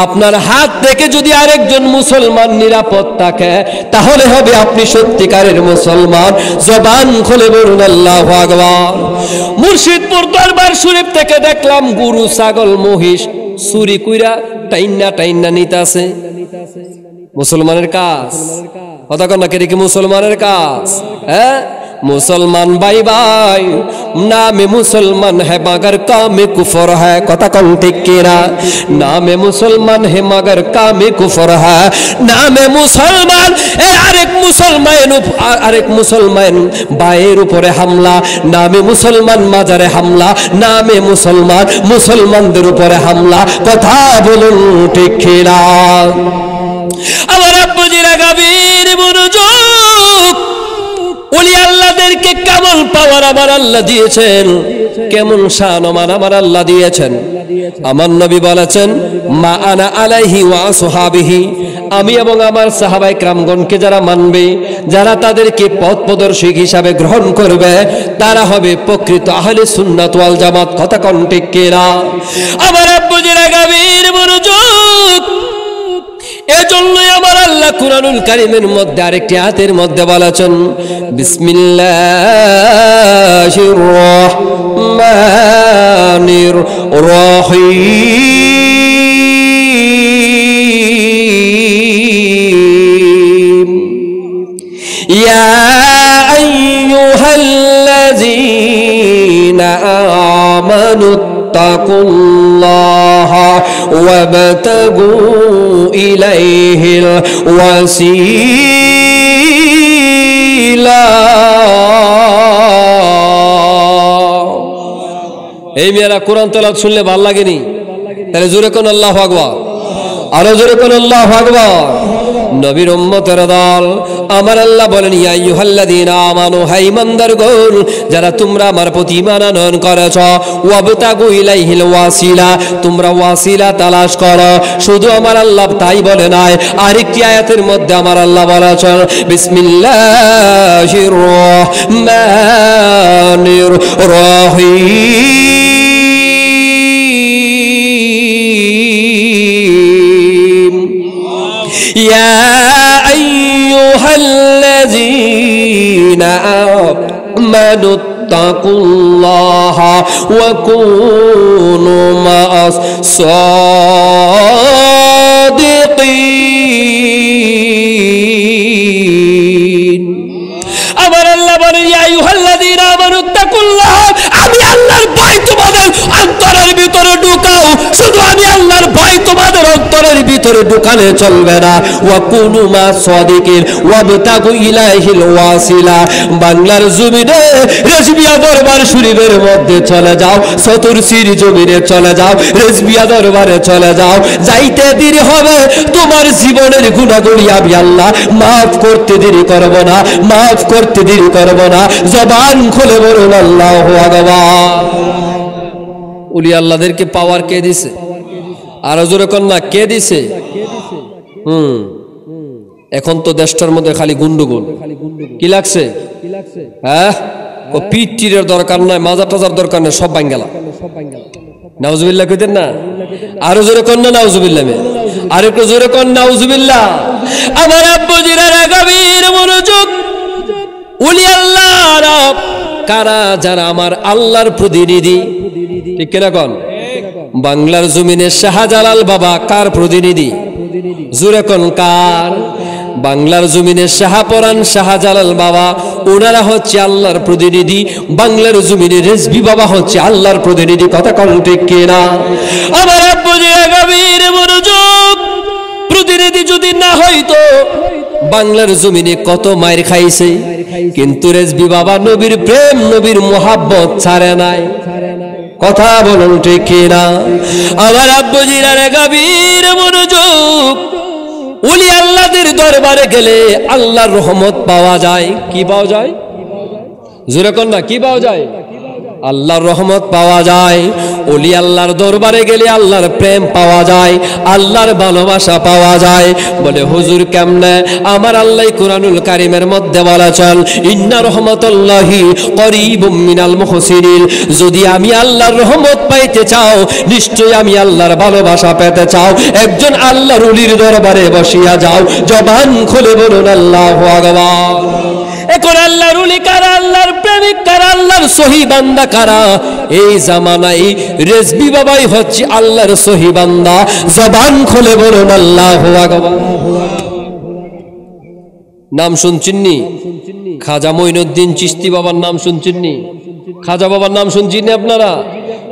আপনার হাত থেকে যদি আরেকজন মুসলমান নিরাপদ থাকে, তাহলে হবে আপনি সত্যিকারের মুসলমান। জবান খুলে বলুন আল্লাহু আকবার। মুর্শিদপুর দরবার শরীফ থেকে দেখলাম গরু, ছাগল, মহিষ চুরি কইরা টাইন্না নিতাছে। মুসলমানের কাজ? কথা কন না, কে কি মুসলমানের কাজ? হ্যাঁ, মুসলমান ভাই ভাই নামে মুসলমান है मगर काम कुफर है। কথা কন ঠিক কিনা? নামে মুসলমান है मगर काम कुफर है। নামে মুসলমান আরেক মুসলমান ভাইয়ের উপরে হামলা, নামে মুসলমান মাজারে হামলা, নামে মুসলমানদের উপরে হামলা। কথা বলুন ঠিক কিনা? আমার আব্বুজিরা গভীর মনোযোগ, ওলি আল্লাহদেরকে কেমন পাওয়ার আমার আল্লাহ দিয়েছেন, কেমন শান আমার আল্লাহ দিয়েছেন। আমার নবী বলেছেন, মা আনা আলাইহি ওয়া আসহাবিহি, আমি এবং আমার সাহাবায়ে কেরামগণকে যারা মানবে, যারা তাদেরকে পথ প্রদর্শক হিসাবে গ্রহণ করবে, তারা হবে প্রকৃত আহলে সুন্নাত ওয়াল জামাত। কথা কোন ঠিক কিনা? আমার আব্বুজিরা গভীর মনোযোগ, এজন্যই আমার আল্লাহ কুরআনুল কারীমের মধ্যে আরেকটি আয়াতের মধ্যে বলেছেন, বিসমিল্লাহির রহমানির রহিম, ইয়া আইয়ুহাল্লাযীনা আমানু ইত্তাকুল্লাহা ওয়াবতাগু ইলাইহিল ওয়াসিলা। এই মেয়েরা কোরআন তেলাওয়াত শুনলে ভালো লাগেনি? তাহলে জোরে কোন আল্লাহু আকবার, আরো জোরে কোন আল্লাহু আকবার। নবীর উম্মতের দল, আমার আল্লাহ বলেন ইয়া আইয়ুহাল্লাযীনা আমানু, হে ঈমানদারগণ, যারা তোমরা আমার প্রতি ঈমান আনয়ন করেছ, ওয়াবতাগু ইলাইহিল ওয়াসিলা, তোমরা ওয়াসিলা তালাশ করো। শুধু আমার আল্লাহ তাই বলে নাই, আরেকটি আয়াতের মধ্যে আমার আল্লাহ বলেছেন বিসমিল্লাহির রহমানির রহিম। ইয়া আইয়ুহাল্লাযীনা আমানু ইত্তাকুল্লাহা ওয়া কুনু মা'আস সাদিকিন। আমার আল্লাহ বলেন ইয়া আইয়ুহাল্লাযীনা আমানু ইত্তাকুল্লাহা, আমি আল্লাহর ভয় তোমাদের অন্তরের ভিতরে ঢুকাও। শুধু আমি আল্লাহর ভয় তোমাদের অন্তরের ভিতরে ঢুকালে চলবে না। ওয়া কুনু মা'আস সাদিকিন ওয়াবতাগু ইলাইহিল ওয়াসিলা। বাংলার জমিনে রেজবিয়া দরবার শরীফের মধ্যে চলে যাও, চতুর্শির জমিনে চলে যাও, রেজবিয়া দরবারে চলে যাও। যাইতে দেরি হবে, তোমার জীবনের গুনাহগুলি আমি আল্লাহ মাফ করতে দেরি করব না, মাফ করতে দেরি করব না। জবান খুলে বলুন আল্লাহু আকবার। উলি আল্লাহদেরকে পাওয়ার কে দিছে? আরো জোরে কোন না, কে দিছে? এখন তো দেশটার মধ্যে খালি গুন্ডুগুল। কি লাগছে? হ্যাঁ, ও পিটির দরকার নয়, মাজার টাজার দরকার নয়, সব বাঙ্গালা। নাউজুবিল্লাহ কইতেন না? আরো জোরে কোন না নাউজুবিল্লাহ, আর একটু জোরে কোন নাউজুবিল্লাহ। আমার আব্বু জিরারা গভীর মনোযোগ। উলি আল্লাহরা কারা? যারা আমার আল্লাহর প্রতিনিধি। ঠিক কিনা কোন? বাংলার জমিনে শাহজালাল বাবা কার প্রতিনিধি? জোরে কোন কার? বাংলার জমিনে শাহপরান শাহজালাল বাবা, ওনারা হচ্ছে আল্লাহর প্রতিনিধি। বাংলার জমিনে রেজবি বাবা হচ্ছে আল্লাহর প্রতিনিধি। কথা কোন ঠিক কিনা? আমার আব্বু জিরা গভীর মনোযোগ। প্রতিনিধি যদি না হইতো, বাংলার জমিনে কত মায়ের খাইছে, কিন্তু রেজবি বাবা নবীর প্রেম, নবীর মোহাব্বত ছাড়ে নাই। কথা বলুন ঠিক কিনা? আমার আব্বু জিরার গভীর মনোযোগ। উলি আল্লাহদের দরবারে গেলে আল্লাহর রহমত পাওয়া যায়। কি পাওয়া যায়? জোরে কোন না, কি পাওয়া যায়? আল্লাহর রহমত পাওয়া যায়। ওলি আল্লাহর দরবারে গেলে আল্লাহর প্রেম পাওয়া যায়, আল্লাহর ভালোবাসা পাওয়া যায়। বলে হুজুর কেমনে? আমার আল্লাহ কুরআনুল কারীমের মধ্যে বলেছেন ইন্না রহমাতুল্লাহি করিবুম মিনাল মুহসিনিন। যদি আমি আল্লাহর রহমত পাইতে চাও, নিশ্চয়ই আমি আল্লাহর ভালোবাসা পেতে চাও, একজন আল্লাহর ওলির দরবারে বসিয়া যাও। জবান খুলে বলুন আল্লাহু আকবার। এখন আল্লাহর ওলি কারা? আল্লাহর প্রেমিক কারা? আল্লাহর সহি বান্দা কারা? এই জামানায় রেজবি বাবাই হচ্ছে আল্লাহর সহি বান্দা। জবান খুলে বলুন আল্লাহু আকবার। নাম শুনছেননি? খাজা মঈনুদ্দিন চিশতি বাবার নাম শুনছেননি? খাজা বাবার নাম শুনছেননি আপনারা?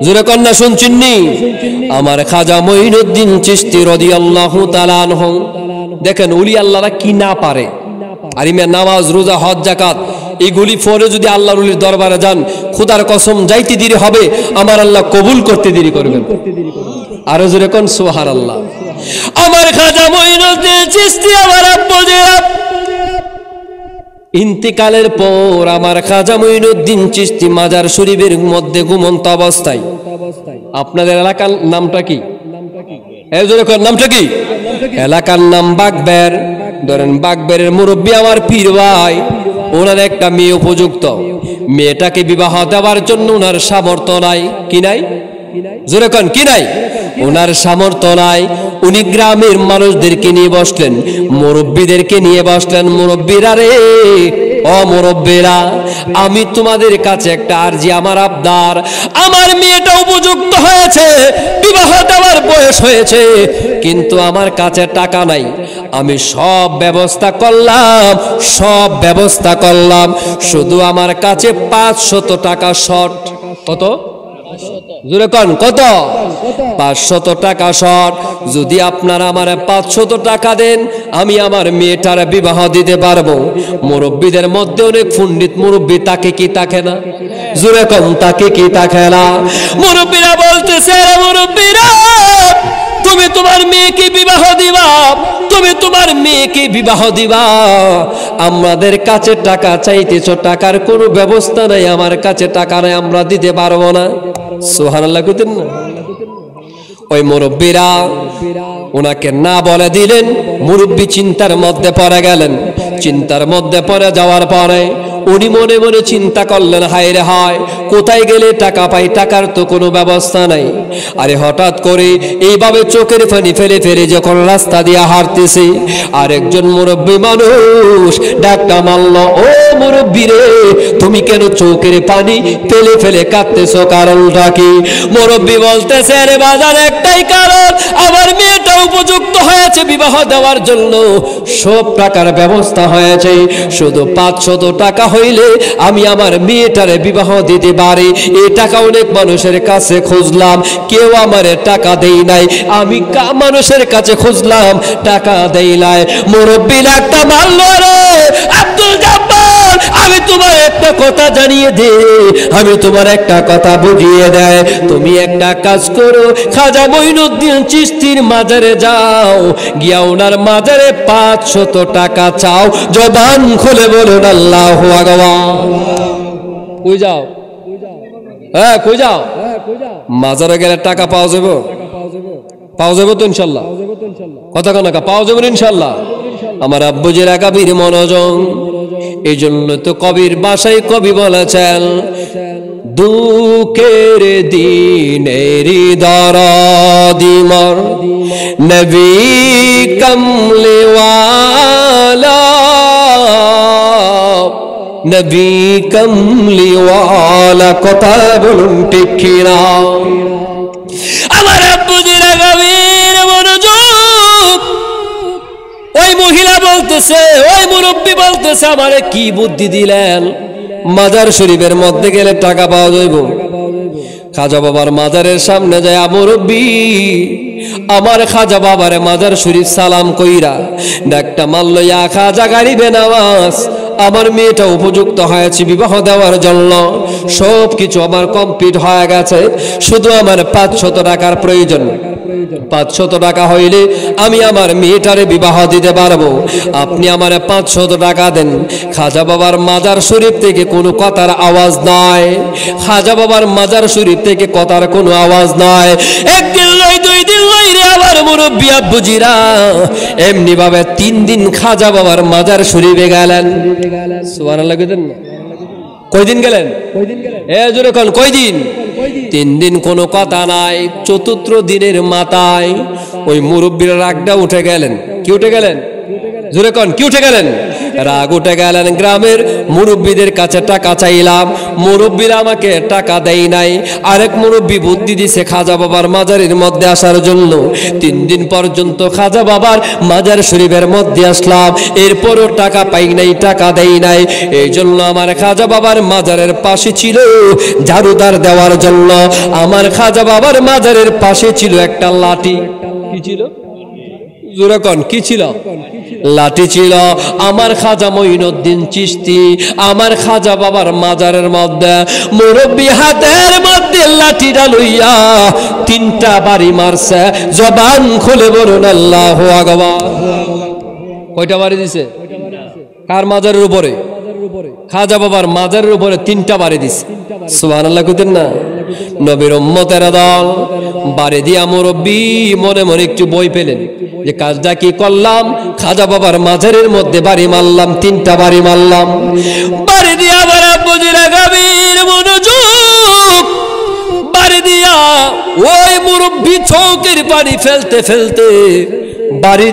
জোরে কন্যা শুনছেননি? আমার খাজা মঈনুদ্দিন চিশতি রাদিয়াল্লাহু তাআলা আনহু। দেখেন ওলি আল্লাহরা কি না পারে। আর নামাজ, রোজা, হজ, যাকাত এগুলি পরে যদি আল্লাহর ওলির দরবারে যান, খোদার কসম যাইতে দেরি হবে, আমার আল্লাহ কবুল করতে দেরি করবেন। আরো জোরে কোন সুবহানাল্লাহ। আমার খাজা মঈনুদ্দিন চিশতি, আমার আব্বু জিরা ইন্তিকালের পর আমার খাজা মঈনুদ্দিন চিশতি মাজার শরীফের মধ্যে ঘুমন্ত অবস্থায়। আপনাদের এলাকার নামটা কি? এই জোরে কোন নামটা কি? এলাকার নাম বাগবের। ধরেন বাগবেরের মুরব্বী আমার পীর ভাই, ওনার একটা মেয়ে উপযুক্ত, মেয়েটাকে বিবাহ দেওয়ার জন্য ওনার সামর্থ্য নাই। কি নাই? জোরে কোন কি নাই? ওনার সামর্থ্য নাই। উনি গ্রামের মানুষদেরকে নিয়ে বসলেন, মুরব্বীদেরকে নিয়ে বসলেন। মুরব্বীরা রে, ও মুরব্বীরা, আমি তোমাদের কাছে একটা আরজি, আমার আবদার। আমার মেয়েটা উপযুক্ত হয়েছে, বিবাহ দেওয়ার বয়স হয়েছে, কিন্তু আমার কাছে টাকা নাই। আমি সব ব্যবস্থা করলাম, সব ব্যবস্থা করলাম, শুধু আমার কাছে 500 টাকা শর্ট। কত? জোরে কোন কত? 500 টাকা শর্ট। যদি আপনারা আমার 500 টাকা দেন, আমি আমার মেয়েটার বিবাহ দিতে পারবো। মুরব্বীদের মধ্যে অনেক পণ্ডিত মুরব্বী, তাকে কি তাকে না? জোরে কোন তাকে কি তাকে না? মুরব্বীরা বলতেছে, মুরব্বীরা তুমি তোমার মেয়েকে বিবাহ দিবা, তুমি তোমার মেয়েকে বিবাহ দিবা, আমাদের কাছে টাকা চাইতেছো, টাকার কোনো ব্যবস্থা নাই, আমার কাছে টাকা নাই, আমরা দিতে পারবো না। সুবহানাল্লাহ কইতেন না? ওই মুরব্বীরা ওনাকে না বলে দিলেন। মুরব্বী চিন্তার মধ্যে পড়ে গেলেন। চিন্তার মধ্যে পড়ে যাওয়ার পরে উনি মনে মনে চিন্তা করলেন, হায় রে হায়, কোথায় গেলে টাকা পাই, টাকার তো কোনো ব্যবস্থা নাই। আরে হঠাৎ করে এইভাবে চোখের পানি ফেলে ফেলে যখন রাস্তা দিয়ে হাঁটতেছে, আরেকজন মুরব্বী মানুষ ডাকটা মারল, ও মুরব্বী রে, তুমি কেন চোখের পানি ফেলে ফেলে কাঁদতেছো, কারণটা কি? মুরব্বী বলতেছে, আরে বাজার একটাই কারণ, আমার মেয়েটা উপযুক্ত হয়েছে বিবাহ দেওয়ার জন্য, সব টাকার ব্যবস্থা হয়েছে, শুধু 500 টাকা হইলে আমি আমার মেয়েটারে বিবাহ দিতে পারি। এই টাকা অনেক মানুষের কাছে খুঁজলাম, কেউ আমারে টাকা দেই নাই, আমি মানুষের কাছে খুঁজলাম, টাকা দেই নাই। মুরব্বী একটা মারল, রে আব্দুল জব্বার, আমি তোমার একটা কথা জানিয়ে দে, আমি তোমার একটা কথা বুঝিয়ে দেয়, তুমি একটা কাজ করো, খাজা মঈনুদ্দিন চিশতির মাজারে যাও, গিয়া ওনার মাজারে 500 টাকা চাও, জবান খুলে বলুন আল্লাহু আকবার। কই যাও? হ্যাঁ কই যাও? মাজারে গেলে টাকা পাওয়া যাবে? পাওয়া যাবে তো ইনশাল্লাহ? কথা কোন না পাওয়া যাবে ইনশাল্লাহ? আমার আব্বুজির আকাবির মনোযোগ। এই জন্য তো কবির ভাষায় কবি বলেছেন, দুঃখের দিনেরি দরদি মর নবী কমলিওয়ালা, নবী কমলিওয়ালা, কথা বলুন ঠিক কিনা? আমার আব্বুজির আকাবির মনোযোগ। ওই মহিলা বলতেছে, ওই মুরব্বী বলতেছে, আমারে কি বুদ্ধি দিলেন, মাজার শরীফের মধ্যে গেলে টাকা পাওয়া যাইব। খাজা বাবার মাজারের সামনে যায়, মুরব্বী আমার খাজা বাবার মাজার শরীফ সালাম কইরা ডাকটা মারল, ইয়া খাজা গারিবে নওয়াজ, আমার মেয়েটা উপযুক্ত হয়েছে বিবাহ দেওয়ার জন্য, সব কিছু আমার কমপ্লিট হয়ে গেছে, শুধু আমার 500 টাকার প্রয়োজন। 500 টাকা হইলে আমি আমার মেয়েটারে বিবাহ দিতে পারবো, আপনি আমার 500 টাকা দেন। খাজা বাবার মাজার শরীফ থেকে কোনো কথার আওয়াজ নয়, খাজা বাবার মাজার শরীফ থেকে কথার কোনো আওয়াজ নয়। একদিন নয়, 2 দিন নয় রে আমার মুরব্বী আব্বুজিরা, এমনি ভাবে 3 দিন খাজা বাবার মাজার শরীফে গেলেন। সুবহানাল্লাহ কইতেন না? কয়দিন গেলেন? এ জোরে কোন কয়দিন? 3 দিন কোনো কথা নাই। 4th দিনের মাথায় ওই মুরব্বীর রাগটা উঠে গেলেন। কি উঠে গেলেন? জোরে কোন কি উঠে গেলেন? রাগ উঠে গেলেন। গ্রামের মুরব্বীদের কাছে টাকা চাইলাম, মুরব্বীরা আমাকে টাকা দেয় নাই। আরেক মুরব্বী বুদ্ধি দিছে খাজা বাবার মাজারের মধ্যে আসার জন্য। 3 দিন পর্যন্ত খাজা বাবার মাজার শরীফের মধ্যে আসলাম, এরপরও টাকা পাই নাই, টাকা দেয় নাই। এই জন্য আমার খাজা বাবার মাজারের পাশে ছিল ঝাড়ুদার দেওয়ার জন্য, আমার খাজা বাবার মাজারের পাশে ছিল একটা লাঠি। কি ছিল? জোরে কোন কি ছিল? লাঠি ছিল। আমার খাজা মঈনুদ্দিন চিশতি আমার খাজা বাবার মাজারের মধ্যে মুরব্বী হাতের মধ্যে লাঠিটা লইয়া 3টা বাড়ি মারছে। জবান খুলে বলুন আল্লাহু আকবার। কয়টা বাড়ি দিছে? কার মাজারের উপরে? খাজা বাবার মাজারের উপরে 3টা বাড়ি দিছে। সুবহানাল্লাহ কইতেন না? নবীর উম্মতের দল বাড়ি দিয়া মুরব্বী মনে মনে একটু বই পেলেন যে কাজটা কি করলাম। খাজা বাবার মাজারের মধ্যে বাড়ি মারলাম, 3টা বাড়ি মারলাম। বাড়ি দিয়া আবার আব্বুজির আগামীর মনোযোগ, বাড়ি দিয়া ওই মুরব্বী চৌকের পানি ফেলতে ফেলতে বাড়ি